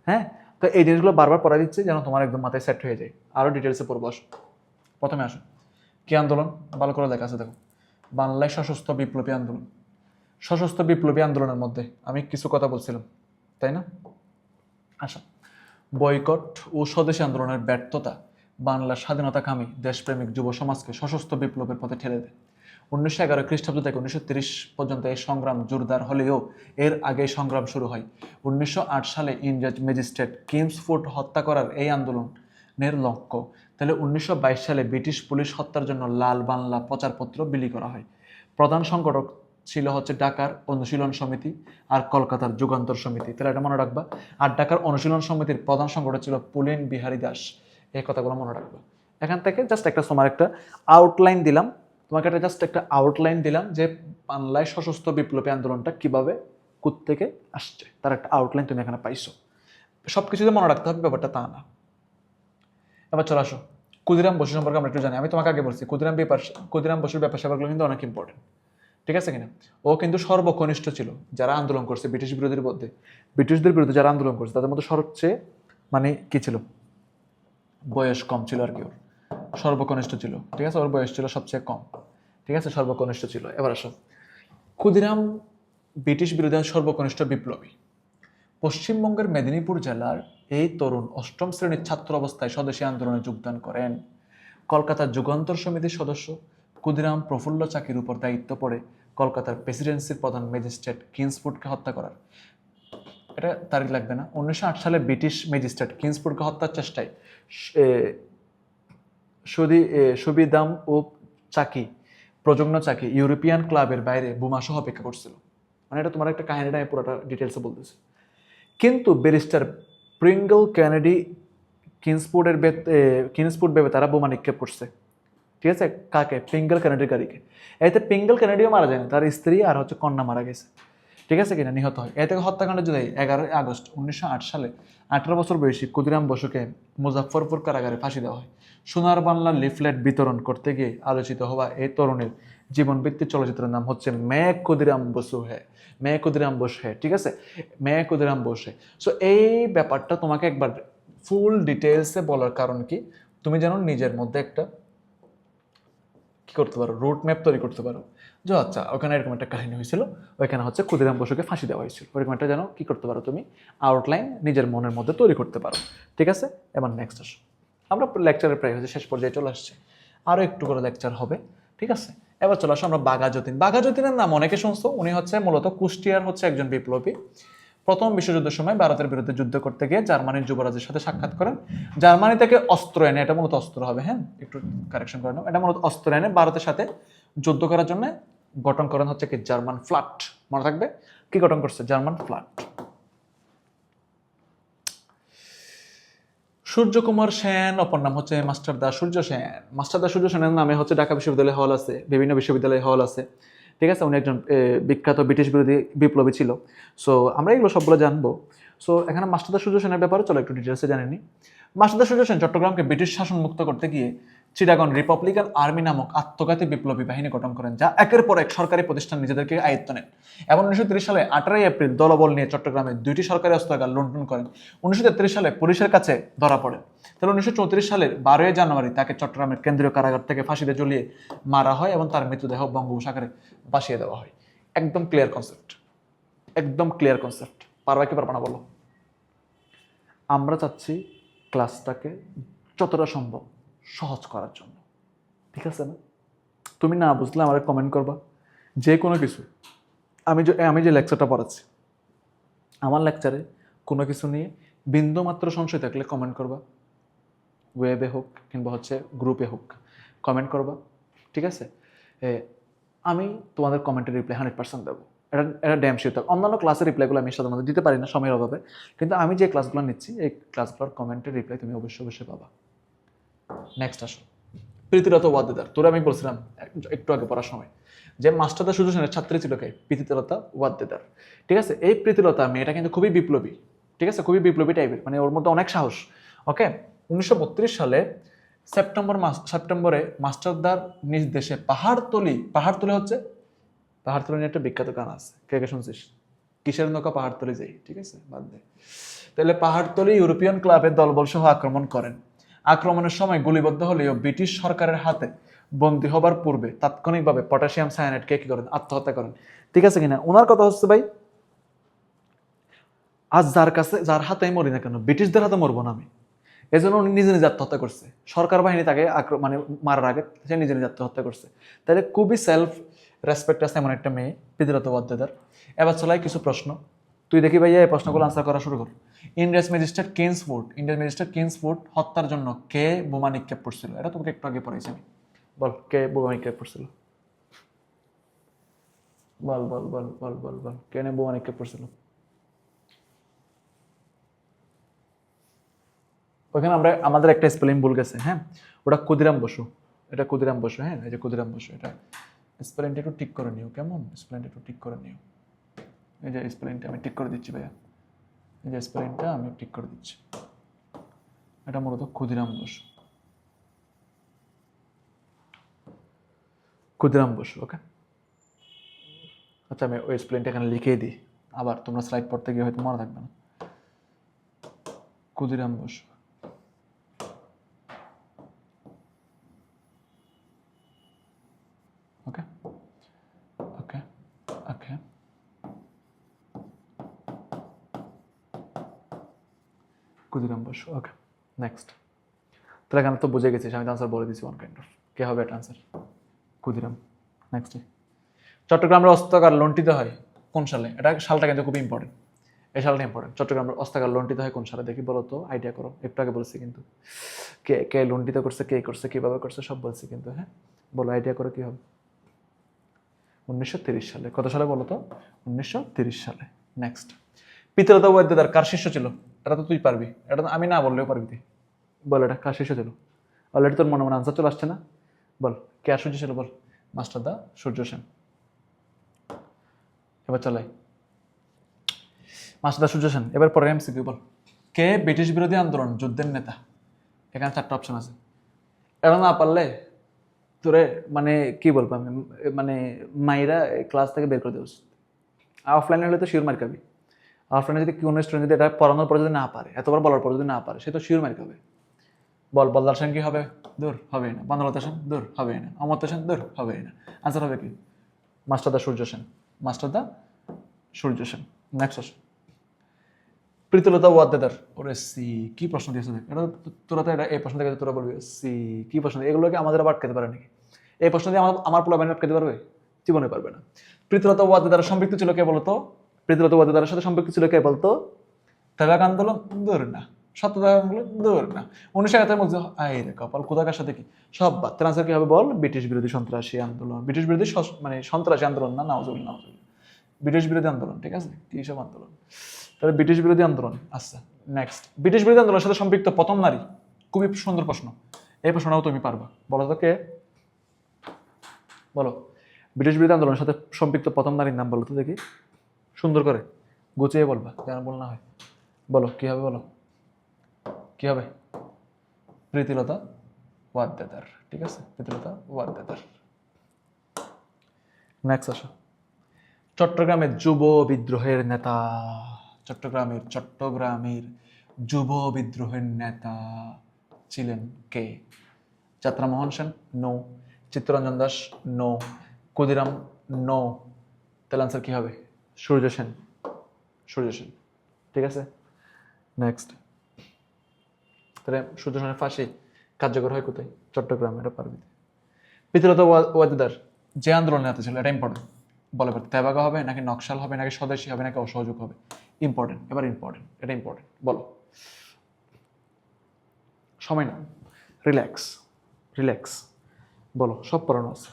হ্যাঁ, তো এই জিনিসগুলো বারবার পড়াই দিচ্ছে যেন তোমার একদম মাথায় সেট হয়ে যায়। আরো ডিটেলসে পড়বো। আসো, প্রথমে আসো, কি আন্দোলন? ভালো করে দেখা আছে, দেখো, বাংলায় সশস্ত্র বিপ্লবী আন্দোলনের মধ্যে আমি কিছু কথা বলছিলাম, তাই না? আচ্ছা, বয়কট ও স্বদেশী আন্দোলনের ব্যর্থতা বাংলার স্বাধীনতাকামী দেশপ্রেমিক যুব সমাজকে সশস্ত্র বিপ্লবের পথে ঠেলে দেয়। 1911 খ্রিস্টাব্দ থেকে 1930 পর্যন্ত এই সংগ্রাম জোরদার হলেও এর আগে সংগ্রাম শুরু হয়। 1908 সালে ইংরেজ ম্যাজিস্ট্রেট কিংসফোর্ড হত্যা করার এই আন্দোলনের লক্ষ্য। তাহলে 1922 সালে ব্রিটিশ পুলিশ হত্যার জন্য লাল বাংলা প্রচারপত্র বিলি করা হয়। প্রধান সংগঠক ছিল হচ্ছে ঢাকার অনুশীলন সমিতি আর কলকাতার যুগান্তর সমিতি। তাহলে এটা মনে রাখবা। আর ঢাকার অনুশীলন সমিতির প্রধান সংগঠক ছিল পুলিন বিহারী দাস। এই কথাগুলো মনে রাখবা। এখান থেকে জাস্ট তোমার একটা আউটলাইন দিলাম, তোমাকে একটা আউটলাইন দিলাম যে বাংলায় সশস্ত্র বিপ্লবী আন্দোলনটা কিভাবে কোত্থেকে আসছে, তার একটা আউটলাইন তুমি এখানে পাইছো। সব কিছুতে মনে রাখতে হবে ব্যাপারটা তা না। এবার চলে আসো, ক্ষুদিরাম বসু সম্পর্কে আমরা একটু জানি। আমি তোমাকে আগে বলছি ক্ষুদিরাম বসুর ব্যাপার স্যাপারগুলো কিন্তু অনেক ইম্পর্টেন্ট, ঠিক আছে কিনা? ও কিন্তু সর্বকনিষ্ঠ ছিল যারা আন্দোলন করছে ব্রিটিশদের বিরুদ্ধে যারা আন্দোলন করছে তাদের মধ্যে সবচেয়ে কি ছিল, বয়স কম ছিল আর কি, ওর সর্বকনিষ্ঠ ছিল। ঠিক আছে, ওর বয়স ছিল সবচেয়ে কম। ঠিক আছে, সর্বকনিষ্ঠ ছিল। এবার আসো, ক্ষুদিরাম ব্রিটিশ বিরোধী সর্বকনিষ্ঠ বিপ্লবী। পশ্চিমবঙ্গের মেদিনীপুর জেলার এই তরুণ 8ম শ্রেণীর ছাত্র অবস্থায় স্বদেশী আন্দোলনে যোগদান করেন। কলকাতার যুগান্তর সমিতির সদস্য ক্ষুদিরাম প্রফুল্ল চাকির উপর দায়িত্ব পড়ে কলকাতার প্রেসিডেন্সির প্রধান ম্যাজিস্ট্রেট কিংসফোর্ডকে হত্যা করার। এটা তারিখ লাগবে না। 1908 সালে ব্রিটিশ ম্যাজিস্ট্রেট কিংসফোর্ডকে হত্যার চেষ্টায় সুবিদাম ও প্রজন্ম চাকি ইউরোপিয়ান ক্লাবের বাইরে বোমাসহ অপেক্ষা করছিল। মানে এটা তোমার একটা কাহিনীটা আমি পুরোটা ডিটেলসে বলতেছি। কিন্তু ব্যারিস্টার প্রিঙ্গল কেনেডি কিংসফোর্ড ভেবে তারা বোমা নিক্ষেপ করছে। ঠিক আছে, কাকে? প্রিঙ্গল কেনেডির গাড়িকে। এতে প্রিঙ্গল কেনেডিও মারা যায়নি, তার স্ত্রী আর কন্যা মারা গেছে। ঠিক আছে কিনা, নিহত হয়। এ থেকে হত্যাকাণ্ডের জন্য 11 আগস্ট 1908 সালে 18 বছর বয়সী ক্ষুদিরাম বসুকে মুজাফফরপুর কারাগারে ফাঁসি দেওয়া হয়। সোনার বাংলার লিফলেট বিতরণ করতে গিয়ে আলোচিত হওয়া এই তরুণের জীবনভিত্তিক চলচ্চিত্রের নাম হচ্ছে मैं ক্ষুদিরাম বসু है, मैं ক্ষুদিরাম বোস है, ঠিক আছে, मैं ক্ষুদিরাম বোস है। সো এই ব্যাপারটা তোমাকে একবার ফুল ডিটেলসে বলার কারণ কি, তুমি যেন নিজের মধ্যে একটা কি করতে পারো, রুট ম্যাপ তৈরি করতে পারো, যে আচ্ছা ওখানে এরকম একটা কাহিনী হয়েছিল, ওইখানে হচ্ছে ক্ষুদিরাম বসুকে ফাঁসি দেওয়া হয়েছিল, ওইরকম একটা যেন কি করতে পারো তুমি আউটলাইন নিজের মনের মধ্যে তৈরি করতে পারো, ঠিক আছে। এবার নেক্সট আসো, আমরা লেকচারের প্রায় হচ্ছে শেষ পর্যায়ে চলে আসছে, আরও একটু করে লেকচার হবে, ঠিক আছে। এবার চলে আসো আমরা বাঘা যতীন। বাঘা যতীনের নাম অনেকে শুনছো, উনি হচ্ছে মূলত কুষ্টিয়ার হচ্ছে একজন বিপ্লবী। প্রথম বিশ্বযুদ্ধের সময় ভারতের বিরুদ্ধে যুদ্ধ করতে গিয়ে জার্মানির যুবরাজের সাথে সাক্ষাৎ করেন। জার্মানি থেকে অস্ত্র এনে, এটা মূলত অস্ত্র হবে, হ্যাঁ একটু কারেকশন করে নাও, এটা মূলত অস্ত্র এনে ভারতের সাথে যুদ্ধ করার জন্য গঠন করেন হচ্ছে কি জার্মান ফ্ল্যাট, মনে থাকবে কি গঠন করছে, জার্মান ফ্ল্যাট। সূর্যকুমার সেন অপর নাম হচ্ছে মাস্টার দা সূর্য সেন। মাস্টার দা সূর্য সেনের নামে হচ্ছে ঢাকা বিশ্ববিদ্যালয় হল আছে, বিভিন্ন বিশ্ববিদ্যালয় হল আছে, ঠিক আছে। উনি একজন বিখ্যাত ব্রিটিশ বিরোধী বিপ্লবী ছিল। সো আমরা এগুলো সবগুলো জানবো। সো এখানে মাস্টার দা সূর্য সেনের ব্যাপারে চলো একটু ডিটেলসে জানি নি। মাস্টার দা সূর্য সেন চট্টগ্রামকে ব্রিটিশ শাসন মুক্ত করতে গিয়ে চিটাগং রিপাবলিকান আর্মি নামক আত্মঘাতী বিপ্লবী বাহিনী গঠন করেন, যা একের পর এক সরকারি প্রতিষ্ঠান নিজেদেরকে আয়ত্ত নেন। এবং 1930 সালে 18 এপ্রিল দলবল নিয়ে চট্টগ্রামে 2টি সরকারি অস্ত্রাগার লুণ্ঠন করেন। 1933 সালে পুলিশের কাছে ধরা পড়েন। তাহলে 1934 সালের 12 জানুয়ারি তাকে চট্টগ্রামের কেন্দ্রীয় কারাগার থেকে ফাঁসিতে ঝুলিয়ে মারা হয় এবং তার মৃতদেহ বঙ্গোপসাগরে ভাসিয়ে দেওয়া হয়। একদম ক্লিয়ার কনসেপ্ট, একদম ক্লিয়ার কনসেপ্ট। পারবা কি পারবা না বলো? আমরা চাচ্ছি ক্লাসটাকে যতটা সম্ভব সহজ করার জন্য, ঠিক আছে না? তুমি না বুঝলে আমার কমেন্ট করবা, যে কোনো কিছু। আমি যে লেকচারটা পড়াচ্ছি, আমার লেকচারে কোনো কিছু নিয়ে বিন্দুমাত্র সংশয় থাকলে কমেন্ট করবা, ওয়েবে হোক কিংবা হচ্ছে গ্রুপে হোক, কমেন্ট করবা, ঠিক আছে। আমি তোমাদের কমেন্টের রিপ্লাই 100% দেবো, এটা ড্যাম শিওর থাক। অন্যান্য ক্লাসের রিপ্লাইগুলো আমি সাধারণত দিতে পারি না সময়ের অভাবে, কিন্তু আমি যে ক্লাসগুলো নিচ্ছি এই ক্লাসগুলোর কমেন্টের রিপ্লাই তুমি অবশ্যই পাবা। নেক্সট আসো, প্রীতিলতা ওয়াদ্দেদার। তোরা আমি বলছিলাম একটু আগে পড়ার সময় যে মাস্টারদা সূর্য সেনের ছাত্রী ছিল কে, প্রীতিলতা ওয়াদ্দেদার, ঠিক আছে। এই প্রীতিলতা মেয়েটা কিন্তু খুবই বিপ্লবী, ঠিক আছে, খুবই বিপ্লবী টাইপের, মানে ওর মধ্যে অনেক সাহস। ওকে, 1932 সালে সেপ্টেম্বরে মাস্টারদার নিজ দেশে পাহাড়তলি হচ্ছে পাহাড়তলি নিয়ে একটা বিখ্যাত গান আছে, কে কে শুনছিস? কিসের নৌকা পাহাড়তলি যাই, ঠিক আছে, বাদ দে। তাহলে পাহাড়তলি ইউরোপিয়ান ক্লাবের দলবল সহ আক্রমণ করেন। আক্রমণের সময় গুলিবদ্ধ হলেও ব্রিটিশ সরকারের হাতে বন্দী হবার পূর্বে তাৎক্ষণিকভাবে পটাশিয়াম সায়ানাইডকে কি করেন, আত্মহত্যা করেন, ঠিক আছে কিনা? ওনার কথা হচ্ছে ভাই, আজ যার হাতে মরি না কেন, ব্রিটিশদের হাতে মরবো না আমি, এজন্য উনি নিজে নিজে আত্মহত্যা করছে। সরকার বাহিনী তাকে মানে মারার আগে সে নিজে নিজে আত্মহত্যা করছে। তাহলে খুবই সেলফ রেসপেক্ট আছে এমন একটা মেয়ে প্রীতিলতা ওয়াদ্দেদার। এবার চলাই কিছু প্রশ্ন, তুই দেখি ভাইয়া এই প্রশ্নগুলো আনসার করা শুরু কর। ইন্ডিয়াস ম্যাজিস্ট্রেট কিংসফোর্ড হত্যার জন্য কে বোমা নিক্ষেপ করছিল? এটা তোমাকে একটু আগে পড়াইছি আমি। বল কে বোমা নিক্ষেপ করছিল? বল বল বল বল বল বল কে বোমা নিক্ষেপ করছিল? ওখানে আমাদের একটা স্পেলিং ভুল গেছে, হ্যাঁ, ওটা ক্ষুদিরাম বসু, এটা ক্ষুদিরাম বসু, হ্যাঁ এই যে ক্ষুদিরাম বসু, এটা স্পেলিংটা একটু ঠিক করে নিও, কেমন? স্পেলিংটা একটু ঠিক করে নিও। এই যে স্পেলিংটা আমি ঠিক করে দিচ্ছি ভাইয়া, এই যে স্পেলিংটা আমি ঠিক করে দিচ্ছি, এটা মূলত ক্ষুদিরাম বসু, ক্ষুদিরাম বসু। ওকে, আচ্ছা আমি ওই স্পেলিংটা এখানে লিখেই দিই, আবার তোমরা স্লাইড পড়তে গিয়ে হয়তো মনে থাকবে না। ক্ষুদিরাম বসু, ওকে ওকে ওকে, ক্ষুদিরাম বসু। ওকে, নেক্সট। তাহলে এখানে তো বুঝে গেছিস, আমি তো আনসার বলে দিচ্ছি ওয়ান কাইন্ড অফ। কে হবে এটা আনসার? ক্ষুদিরাম। নেক্সট, চট্টগ্রামের অস্ত্রাগার লুণ্ঠিত হয় কোন সালে? এটা সালটা কিন্তু খুব ইম্পর্টেন্ট, এই সালটা ইম্পর্টেন্ট। চট্টগ্রামের অস্ত্রাগার লুণ্ঠিত হয় কোন সালে? দেখি বলো তো, আইডিয়া করো। একটু আগে বলছি কিন্তু কে কে লুণ্ঠিত করছে, কে করছে, কিভাবে করছে সব বলছি কিন্তু, হ্যাঁ বলো আইডিয়া করো কি হবে? 1930 সালে। কত সালে বলো তো? 1930 সালে। নেক্সট, প্রীতিলতা ওয়াদ্দেদার কার শিষ্য ছিল? এটা তো তুই পারবি, এটা তো আমি না বললেও পারবি তুই। বল এটা কার শিষ্য ছিল? অলরেডি তোর মনে মনে আনসার চলে আসছে না? বল কে আর সূর্য ছিল? বল মাস্টারদা সূর্য সেন। এবার চলাই মাস্টারদা সূর্য সেন। এবার পরে এমসিকিউ, বল কে ব্রিটিশ বিরোধী আন্দোলন যুদ্ধের নেতা? এখানে 4টা অপশন আছে, এটা না পারলে তোরে মানে কি বলবো আমি, মানে মাইরা ক্লাস থেকে বের করে দেবো। অফলাইনে হলে তো শিওর মার খাবি। অফলাইনে যদি কোনো স্টুডেন্ট যদি এটা পড়ানোর পর যদি না পারে, এতবার বলার পর যদি না পারে, সে তো শিওর মার খাবে। বল, বলদার সেন কি হবে? দূর হবে না। বান্দরলতা সেন দূর হবে না। অমর্ত্য সেন দূর হবে না। আনসার হবে কি? মাস্টার দা সূর্য সেন। মাস্টার দা সূর্য সেন। নেক্সট আসো। প্রীতিলতা ওয়াদ্দেদার। ওরে সি, কি প্রশ্ন দিয়েছে দেখ। এটা তোরা তো এটা এই প্রশ্ন থেকে তোরা বলবি সি কি প্রশ্ন, এগুলোকে আমাদের আবার আটকাতে পারে নাকি? এই প্রশ্ন দিয়ে আমার পোলা ব্যান্ড আটকাতে পারবে? জীবনে পারবে না। প্রীতিলতা ওয়াদ্দেদার সম্পৃক্ত ছিল কে বলতো? প্রীতিলতা ওয়াদ্দেদারের সাথে সম্পৃক্ত ছিল কে বলতো? তেবাক আন্দোলন দূর না, সত্যতা আন্দোলন দূর না, 1971 মধ্যে আই রে কপাল, কোথাকার সাথে কি সব বাদ। ট্রান্সফার কি হবে বল? ব্রিটিশ বিরোধী সন্ত্রাসী আন্দোলন। ব্রিটিশ বিরোধী মানে সন্ত্রাসী আন্দোলন না, নাউজুবিল্লাহ নাউজুবিল্লাহ, ব্রিটিশ বিরোধী আন্দোলন। ঠিক আছে, কি সব আন্দোলন? তাহলে ব্রিটিশ বিরোধী আন্দোলন। আচ্ছা নেক্সট, ব্রিটিশ বিরোধী আন্দোলনের সাথে সম্পৃক্ত প্রথম নারী। খুবই সুন্দর প্রশ্ন, এই প্রশ্নটাও তুমি পারবা। বলো তো কে? বলো, ব্রিটিশ বিরোধী আন্দোলনের সাথে সম্পৃক্ত প্রথম নারীর নাম বলো তো দেখি, সুন্দর করে গুছিয়ে বলবা, যেন বল না হয়। বলো কি হবে, বলো কি হবে? প্রীতিলতা ওয়াদ্দেদার। ঠিক আছে, প্রীতিলতা ওয়াদ্দেদার। নেক্সট আসো। চট্টগ্রামের যুব বিদ্রোহের নেতা। চট্টগ্রামের যুব বিদ্রোহের নেতা ছিলেন কে? Jatramohan Sen no, Chittaranjan Das no, Khudiram no. তাহলে আনসার কি হবে? সূর্য সেন। সূর্য সেন। ঠিক আছে, নেক্সট। তাহলে সূর্য সেনের ফাঁসি কার্যকর হয় কোথায়? চট্টগ্রাম, এটা পারবি। প্রীতিলতা ওয়াদ্দেদার যে আন্দোলনের নেতা ছিল, এটা ইম্পর্টেন্ট। বলে পারতে তেবাগা হবে নাকি নকশাল হবে নাকি স্বদেশী হবে নাকি অসহযোগ হবে? ইম্পর্টেন্ট, এবার ইম্পর্টেন্ট, এটা ইম্পর্টেন্ট। বলো, সময় না, রিল্যাক্স রিল্যাক্স। বলো, সব পড়ানো আছে।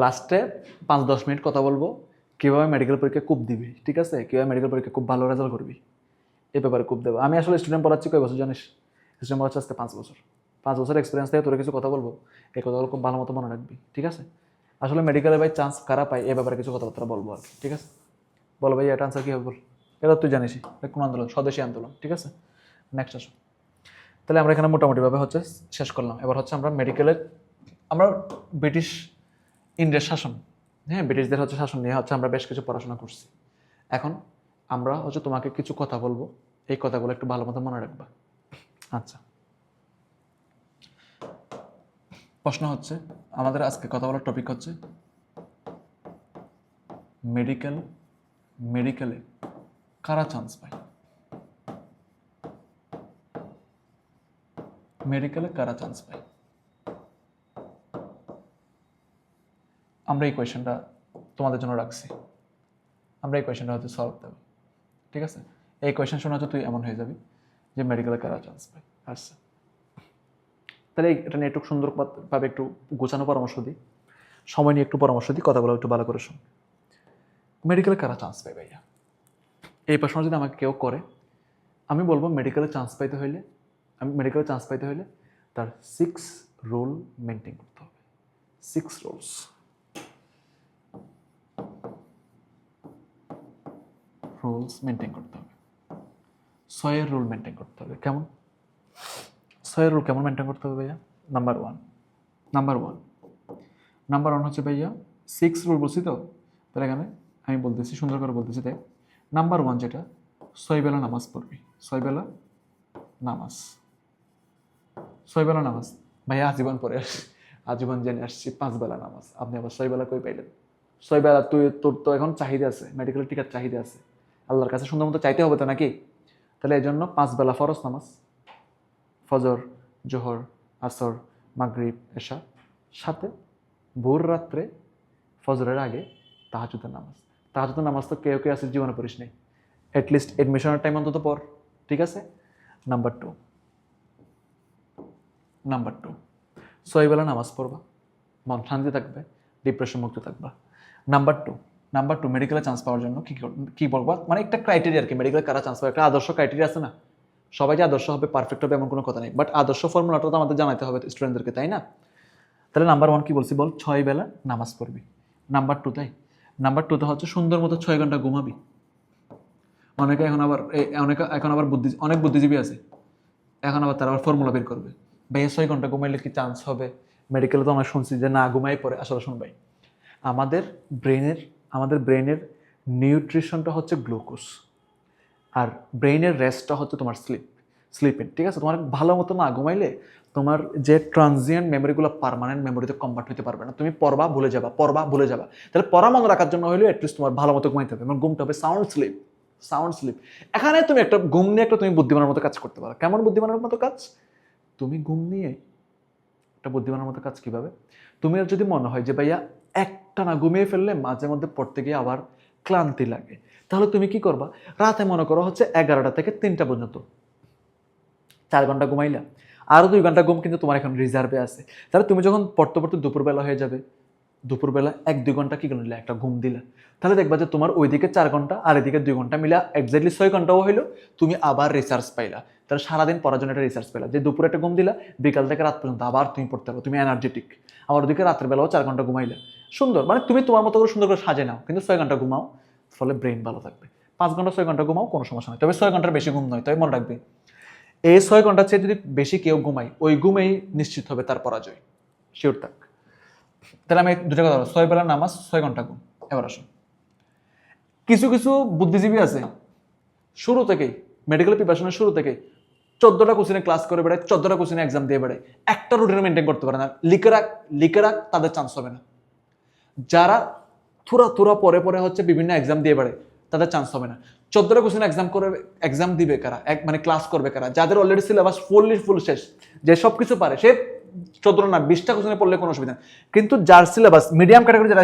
লাস্টে 5-10 মিনিট কথা বলবো কীভাবে মেডিকেল পরীক্ষা খুব দিবি। ঠিক আছে, কীভাবে মেডিকেল পরীক্ষা খুব ভালো রেজাল্ট করবি, এই ব্যাপারে খুব দেবো। আমি আসলে স্টুডেন্ট পড়াচ্ছি কয় বছর জানিস? স্টুডেন্ট পড়াচ্ছি আজকে 5 বছর। 5 বছর এক্সপিরিয়েন্স থেকে তোরা কিছু কথা বলবো, এই কথাগুলো খুব ভালো মতো মনে রাখবি। ঠিক আছে, আসলে মেডিকেলে ভাই চান্স কারা পায় এই ব্যাপারে কিছু কথাবার্তা বলবো আর কি। ঠিক আছে, বলো ভাই এটা আনসার কী হবে বল? এটা তুই জানিসই, কোন আন্দোলন? স্বদেশী আন্দোলন। ঠিক আছে, নেক্সট আসো। তাহলে আমরা এখানে মোটামুটিভাবে হচ্ছে শেষ করলাম। এবার হচ্ছে আমরা মেডিকেলের, আমরা ব্রিটিশ ইন্ডিয়ার শাসন, হ্যাঁ ব্রিটিশদের হচ্ছে শাসন নিয়ে হচ্ছে আমরা বেশ কিছু পড়াশোনা করছি। এখন আমরা হচ্ছে তোমাকে কিছু কথা বলবো, এই কথাগুলো একটু ভালো মতো মনে রাখবা। আচ্ছা, প্রশ্ন হচ্ছে, আমাদের আজকে কথা বলার টপিক হচ্ছে মেডিকেলে কারা চান্স পায়? মেডিকেলে কারা চান্স পায়? আমরা এই কোয়েশ্চেনটা তোমাদের জন্য রাখছি, আমরা এই কোয়েশ্চেনটা হচ্ছে সলভ দেবো। ঠিক আছে, এই কোয়েশ্চেন শোনা হচ্ছে তুই এমন হয়ে যাবি যে মেডিকেলে কারা চান্স পায়। আচ্ছা, তাহলে এটা নিয়ে একটু সুন্দরভাবে একটু গোছানো পরামর্শ দিই, সময় নিয়ে একটু পরামর্শ দিই, কথাগুলো একটু ভালো করে শোন। মেডিকেলে কারা চান্স পায় ভাইয়া, এই প্রশ্ন যদি আমাকে কেউ করে, আমি বলবো মেডিকেলে চান্স পাইতে হইলে তার 6 রুল মেনটেন করতে হবে। 6 রুলস মেনটেন করতে হবে। 6 রুল মেনটেন করতে হবে। কেমন 6 রুল কেমন মেনটেন করতে হবে ভাইয়া? নাম্বার ওয়ান হচ্ছে ভাইয়া 6 রুল বলছি তো, তাহলে এখানে আমি বলতেছি, সুন্দর করে বলতেছি। তাই নাম্বার 1 যেটা, 6 বেলা নামাজ পড়বি। 6 বেলা নামাজ ভাইয়া আজীবন পড়ে আসছি, আজীবন জেনে আসছি 5 বেলা নামাজ। আপনি আবার 6 বেলা কই পাইলেন? 6 বেলা তোর তো এখন চাহিদা আছে, মেডিকেলের টিকার চাহিদা আছে, আল্লাহর কাছে সুন্দর মতো চাইতে হবে তো নাকি? তাহলে এই জন্য 5 বেলা ফরজ নামাজ, ফজর, জোহর, আসর, মাগরিব, এশা, সাথে ভোর রাত্রে ফজরের আগে তাহাজ্জুদের নামাজ তো কেউ আছে জীবনে পড়িস নেই, অ্যাটলিস্ট এডমিশনের টাইম অন্তত পর। ঠিক আছে, নাম্বার টু 6 বেলা নামাজ পড়বা, মন শান্তি থাকবে, ডিপ্রেশন মুক্ত থাকবা। নাম্বার টু মেডিকেলে চান্স পাওয়ার জন্য কি বলবা, মানে একটা ক্রাইটেরিয়া আর কি, মেডিকেলে কারা চান্স পাবে একটা আদর্শ ক্রাইটেরিয়া আছে না? সবাই যে আদর্শ হবে, পারফেক্ট হবে এমন কোনো কথা নেই, বাট আদর্শ ফর্মুলাটা তো আমাদের জানাতে হবে স্টুডেন্টদেরকে, তাই না? তাহলে নাম্বার 1 কি বলছি বল? 6 বেলা নামাজ পড়বি। নাম্বার 2তে হচ্ছে সুন্দর মতো 6 ঘন্টা ঘুমাবি। অনেক বুদ্ধিজীবী আছে, এখন আবার তারা আবার ফর্মুলা বের করবে ভাইয়া 6 ঘন্টা ঘুমাইলে কি চান্স হবে? মেডিকেলে তো আমরা শুনছি যে না ঘুমাই পড়ে। আসলে শুন ভাই, আমাদের ব্রেনের নিউট্রিশনটা হচ্ছে গ্লুকোজ, আর ব্রেইনের রেস্টটা হচ্ছে তোমার স্লিপিং। ঠিক আছে, তোমার ভালো মতো না ঘুমাইলে তোমার যে ট্রানজিয়েন্ট মেমোরিগুলো পার্মানেন্ট মেমোরিতে কনভার্ট হতে পারবে না। তুমি পড়বা ভুলে যাবা। তাহলে পড়া মনে রাখার জন্য হলেও অ্যাটলিস্ট তোমার ভালো মতো ঘুমাইতে হবে, এবং ঘুমটা হবে সাউন্ড স্লিপ। এখানে তুমি একটা ঘুম নিয়ে তুমি বুদ্ধিমানের মতো কাজ করতে পারো। কেমন বুদ্ধিমানের মতো কাজ? তুমি ঘুম নিয়ে একটা বুদ্ধিমানের মতো কাজ কিভাবে? তুমি যদি মনে হয় যে ভাইয়া একটা না ঘুমিয়ে ফেললে মাঝে মধ্যে পড়তে গিয়ে আবার ক্লান্তি লাগে, তাহলে তুমি কি করবা? রাতে মনে করো হচ্ছে 11টা থেকে 3টা পর্যন্ত 4 ঘন্টা ঘুমাইলা, আরও 2 ঘন্টা ঘুম কিন্তু তোমার এখন রিজার্ভে আছে। তাহলে তুমি যখন পড়তে পড়তে দুপুরবেলা হয়ে যাবে, দুপুরবেলা 1-2 ঘন্টা কি করলে একটা ঘুম দিলা, তাহলে দেখবা যে তোমার ওইদিকে 4 ঘন্টা আর এদিকে 2 ঘন্টা মিলা এক্স্যাক্টলি 6 ঘন্টাও হইলো, তুমি আবার রিসার্চ পাইলা। তাহলে সারাদিন পড়ার জন্য একটা রিসার্চ পেলা, যে দুপুরে একটা ঘুম দিলা, বিকাল থেকে রাত পর্যন্ত আবার তুমি পড়তে পারো, তুমি এনার্জেটিক। আবার ওদিকে রাতের বেলাও 4 ঘন্টা ঘুমাইলা, সুন্দর। মানে তুমি তোমার মতো করে সুন্দর করে সাজে নাও, কিন্তু 6 ঘন্টা ঘুমাও, ফলে ব্রেন ভালো থাকবে। 5 ঘন্টা 6 ঘন্টা ঘুমাও, কোনো সমস্যা নয়, তবে 6 ঘন্টার বেশি ঘুম নয়। তবে মনে রাখবে, এই 6 ঘন্টার চেয়ে যদি বেশি কেউ ঘুমায়, ওই ঘুমেই নিশ্চিত হবে তার পরাজয়, শিওর থাক। তাহলে আমি দুটো কথা বলবো, 6 বেলা নামাজ, 6 ঘন্টা ঘুম। এবার আসুন, কিছু কিছু বুদ্ধিজীবী আছে শুরু থেকেই, মেডিকেল প্রিপারেশনের শুরু থেকেই 14টা কোশ্চেনে ক্লাস করে বেড়ায়, 14টা কোশ্চেনে এক্সাম দিয়ে বেড়ায়, একটা রুটিন মেনটেন করতে পারে না। লিখে রাখ, তাদের চান্স হবে না। যারা থোড়া পরে পরে হচ্ছে বিভিন্ন এক্সাম দিয়ে বেড়ায়, তাদের চান্স হবে না। 14টা কোশ্চেন এক্সাম দিবে কারা, মানে ক্লাস করবে কারা? যাদের অলরেডি সিলেবাস ফুল শেষ, যে সব কিছু পারে, সে 14 না 20টা কোশ্চেনে পড়লে কোনো অসুবিধা নেই। কিন্তু যার সিলেবাস মিডিয়াম ক্যাটাগরি যারা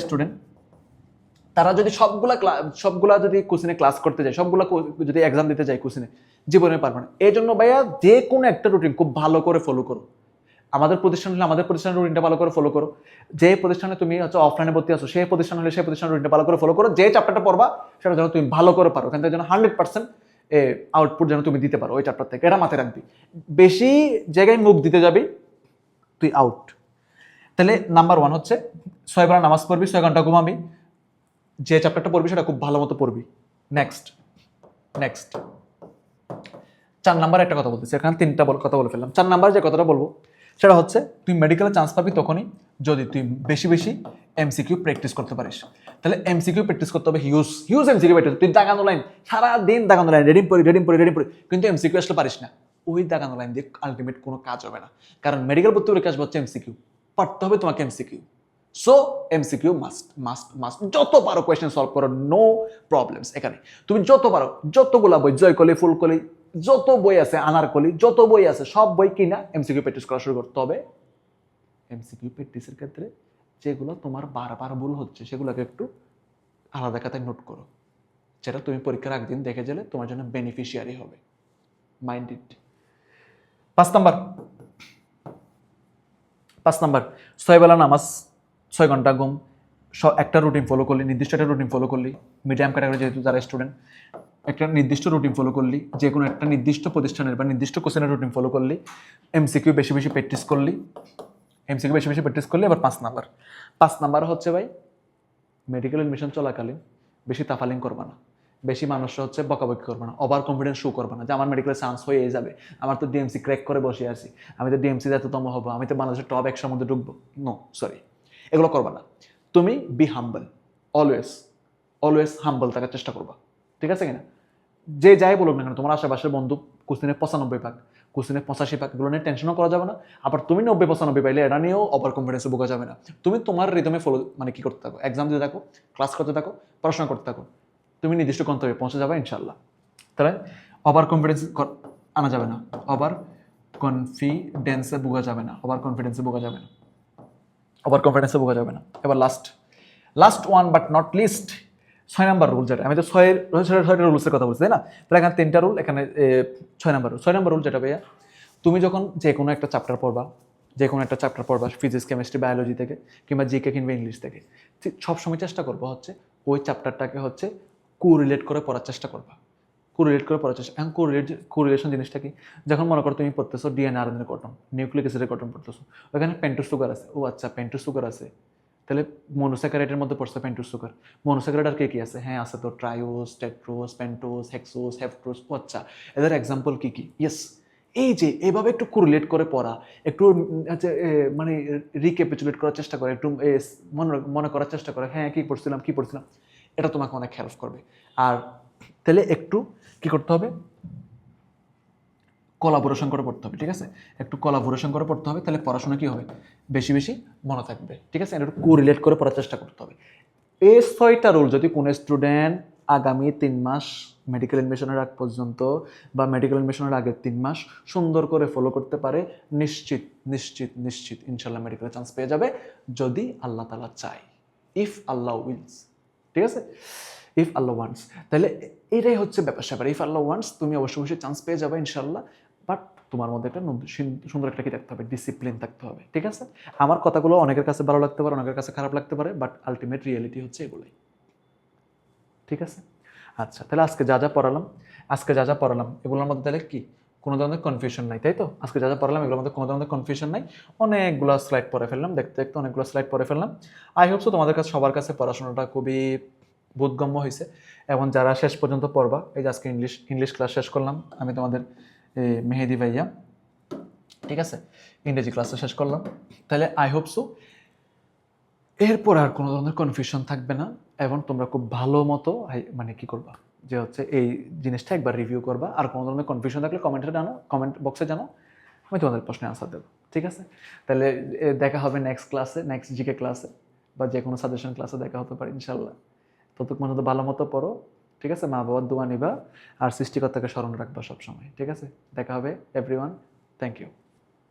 স্টুডেন্ট, তারা যদি সবগুলা যদি কোশ্চেনে ক্লাস করতে যায়, সবগুলা যদি এক্সাম দিতে যায় কোশ্চেনে, জীবনে পারবে না। এই জন্য ভাইয়া যে কোনো একটা রুটিন খুব ভালো করে ফলো করো। আমাদের প্রতিষ্ঠান হলে আমাদের প্রতিষ্ঠানের রুটিনটা ভালো করে ফলো করো। যে প্রতিষ্ঠানে তুমি হচ্ছে অফলাইনে ভর্তি আছো, সেই প্রতিষ্ঠান হলে সেই প্রতিষ্ঠানের রুটিনটা ভালো করে ফলো করো। যে চ্যাপ্টারটা পড়বা সেটা যেন তুমি ভালো করে পারো, এখান থেকে যেন 100% আউটপুট যেন তুমি দিতে পারো ওই চ্যাপ্টার থেকে, এটা মাথায় রাখবি। বেশি জায়গায় মুখ দিতে যাবি, তুই আউট। তাহলে নাম্বার 1 হচ্ছে 6 বেলা নামাজ পড়বি, 6 ঘন্টা ঘুমাবি, যে চ্যাপ্টারটা পড়বি সেটা খুব ভালো মতো পড়বি। নেক্সট 4 নাম্বার একটা কথা বলতেছি, এখানে 3টা কথা বলে ফেললাম। 4 নাম্বার যে কথাটা বলবো সেটা হচ্ছে, তুই মেডিকেলে চান্স পাবি তখনই যদি তুই বেশি এমসিকিউ প্র্যাকটিস করতে পারিস। তাহলে এমসিকিউ প্র্যাকটিস করতে হবে, হিউজ এমসিকিউ প্র্যাকটিস। তুই দাগানো লাইন সারাদিন দাগানো লাইন, রেডিং পড়ি, কিন্তু এমসিকিউ আসলে পারিস না। ওই দাগানো লাইন দিয়ে আলটিমেট কোনো কাজ হবে না, কারণ মেডিকেল ভর্তি পরীক্ষা আসবে হচ্ছে এমসিকিউ, পারতে হবে তোমাকে এমসিকিউ। So MCQ must. যত পারো কোয়েশ্চেন সলভ করো, নো প্রবলেমস। এখানে তুমি যত পারো, যতগুলা বই, জয়কলি, ফুলকলি, যত বই আছে, আনারকলি, যত বই আছে, সব বই কিনা এমসিকিউ প্র্যাকটিস করা শুরু করতে হবে। এমসিকিউ প্র্যাকটিসের ক্ষেত্রে যেগুলো তোমার বারবার ভুল হচ্ছে, সেগুলোকে একটু আলাদা খাতায় নোট করো, যেটা তুমি পরীক্ষার আগদিন দেখে গেলে তোমার জন্য বেনিফিশিয়ারি হবে। Mind it. 5 নাম্বার 6 বেলা নামাজ, 6 ঘন্টা ঘুম, একটা রুটিন ফলো করলি, নির্দিষ্ট একটা রুটিন ফলো করলি। মিডিয়াম ক্যাটাগরি যেহেতু যারা স্টুডেন্ট, একটা নির্দিষ্ট রুটিন ফলো করলি, যে কোনো একটা নির্দিষ্ট প্রতিষ্ঠানের বা নির্দিষ্ট কোশ্চেনের রুটিন ফলো করলি, এমসিকিউ বেশি প্র্যাকটিস করলি। এবার 5 নাম্বার হচ্ছে ভাই, মেডিকেল এডমিশন চলাকালীন বেশি তাফালিং করবা না, বেশি মানুষ হচ্ছে বকাবকি করবে না, ওভার কনফিডেন্স শো করবে না যে আমার মেডিকেলের চান্স হয়ে যাবে, আমার তো ডিএমসি ক্র্যাক করে বসে আছি, আমি তো ডিএমসি এততম হবো, আমি তো বাংলাদেশের টপ 100 মধ্যে ঢুকবো। নো, সরি, এগুলো করবা না। তুমি বি হাম্বল, অলওয়েজ হাম্বল থাকার চেষ্টা করবা, ঠিক আছে কিনা? যে যাই বলুক না কেন, তোমার আশেপাশের বন্ধু কোশ্চেনে 95 পাক, কোশ্চেনে 85 পাক, এগুলো নিয়ে টেনশনও করা যাবে না। আবার তুমি 90-95 পাইলে এটা নিয়েও ওভার কনফিডেন্সে বোকা যাবে না। তুমি তোমার রিদমে ফলো, মানে কি করতে থাকো, এক্সাম দিতে থাকো, ক্লাস করতে থাকো, পড়াশোনা করতে থাকো, তুমি নির্দিষ্ট গন্তব্যে পৌঁছে যাবে ইনশাল্লাহ। তাহলে ওভার কনফিডেন্স আনা যাবে না, ওভার কনফিডেন্সে বোকা যাবে না। এবার last one but not list, 6 number rule, যেটা আমি তো 6টা রুলসের কথা বলছি, তাই না? তাহলে এখানে 3টা রুল, এখানে 6 নাম্বার রুল যেটা ভাইয়া, তুমি যখন যে কোনো একটা চ্যাপ্টার পড়বা, ফিজিক্স, কেমিস্ট্রি, বায়োলজি থেকে, কিংবা জিকে কিংবা ইংলিশ থেকে, সবসময় চেষ্টা করবো হচ্ছে ওই চ্যাপ্টারটাকে হচ্ছে কোরিলেট করে পড়ার চেষ্টা করবা। এখন কোরিলেশন জিনিসটা কি? যখন মনে করো তুমি পড়তেছো ডিএনএ আরএনএ গঠন, নিউক্লিক অ্যাসিডের গঠন পড়তেছো, ওখানে পেন্টোজ সুগার আছে, ও আচ্ছা পেন্টোজ সুগার আছে, তাহলে মনোস্যাকারাইডের মধ্যে পড়ছে পেন্টোজ সুগার। মনোস্যাকারাইড আর কি আছে? হ্যাঁ আছে তো, ট্রাইওজ, টেট্রোজ, পেন্টোজ, হেক্সোজ, হেপ্টোজ। ও আচ্ছা, এদের এক্সাম্পল কি? ইয়েস, এই যে এভাবে একটু কোরিলেট করে পড়া, একটু হচ্ছে মানে রিক্যাপিচুলেট করার চেষ্টা করে, একটু মনে মনে করার চেষ্টা করে, হ্যাঁ কী পড়ছিলাম কী পড়ছিলাম, এটা তোমাকে অনেক হেল্প করবে। আর তাহলে একটু কি করতে হবে, কোলাবোরেশন করে পড়তে হবে, ঠিক আছে? একটু কোলাবোরেশন করে পড়তে হবে, তাহলে পড়াশোনা কি হবে, বেশি বেশি মনে থাকবে, ঠিক আছে? একটু কোরিলেট করে পড়ার চেষ্টা করতে হবে। এই 6টা রুল যদি কোনো স্টুডেন্ট আগামী 3 মাস মেডিকেল এডমিশনের আগ পর্যন্ত বা মেডিকেল এডমিশনের আগের 3 মাস সুন্দর করে ফলো করতে পারে, নিশ্চিত নিশ্চিত নিশ্চিত ইনশাল্লাহ মেডিকেলে চান্স পেয়ে যাবে, যদি আল্লাহ তাআলা চায়, ইফ আল্লাহ উইলস, ঠিক আছে? If Allah wants. তাহলে এটাই হচ্ছে ব্যাপার স্যাপার, ইফ আল্লাহ ওয়ান্টস তুমি অবশ্যই অবশ্যই চান্স পেয়ে যাবে ইনশাল্লাহ। বাট তোমার মধ্যে একটা সুন্দর একটা কি থাকতে হবে, ডিসিপ্লিন থাকতে হবে, ঠিক আছে? আমার কথাগুলো অনেকের কাছে ভালো লাগতে পারে, অনেকের কাছে খারাপ লাগতে পারে, বাট আলটিমেট রিয়েলিটি হচ্ছে এগুলোই, ঠিক আছে? আচ্ছা, তাহলে আজকে যা যা পড়ালাম, এগুলোর মধ্যে তাহলে কি কোনো ধরনের কনফিউশন নাই, তাই তো? আজকে যা যা পড়ালাম এগুলোর মধ্যে কোনো ধরনের কনফিউশন নাই। অনেকগুলো স্লাইড পড়ে ফেললাম, দেখতে দেখতে অনেকগুলো স্লাইড পড়ে ফেললাম। আই হোপ সো তোমাদের কাছে সবার কাছে পড়াশোনাটা খুবই বোধগম্য হয়েছে। এবং যারা শেষ পর্যন্ত পড়বা, এই যে আজকে ইংলিশ ক্লাস শেষ করলাম আমি তোমাদের মেহেদি ভাইয়া, ঠিক আছে? ইংরেজি ক্লাসটা শেষ করলাম, তাহলে আই হোপ সো এরপর আর কোনো ধরনের কনফিউশন থাকবে না, এবং তোমরা খুব ভালো মতো মানে কি করবা, যে হচ্ছে এই জিনিসটা একবার রিভিউ করবা। আর কোনো ধরনের কনফিউশন থাকলে কমেন্ট বক্সে জানো, আমি তোমাদের প্রশ্নের আনসার দেবো, ঠিক আছে? তাহলে দেখা হবে নেক্সট ক্লাসে, নেক্সট জিকে ক্লাসে, বা যে কোনো সাজেশন ক্লাসে দেখা হতে পারে ইনশাল্লাহ। ততক্ষণ তো ভালো মতো পড়ো, ঠিক আছে? মা বাবার দোয়া নিবা, আর সৃষ্টিকর্তাকে স্মরণ রাখবা সবসময়, ঠিক আছে? দেখা হবে এভরিওয়ান, থ্যাংক ইউ।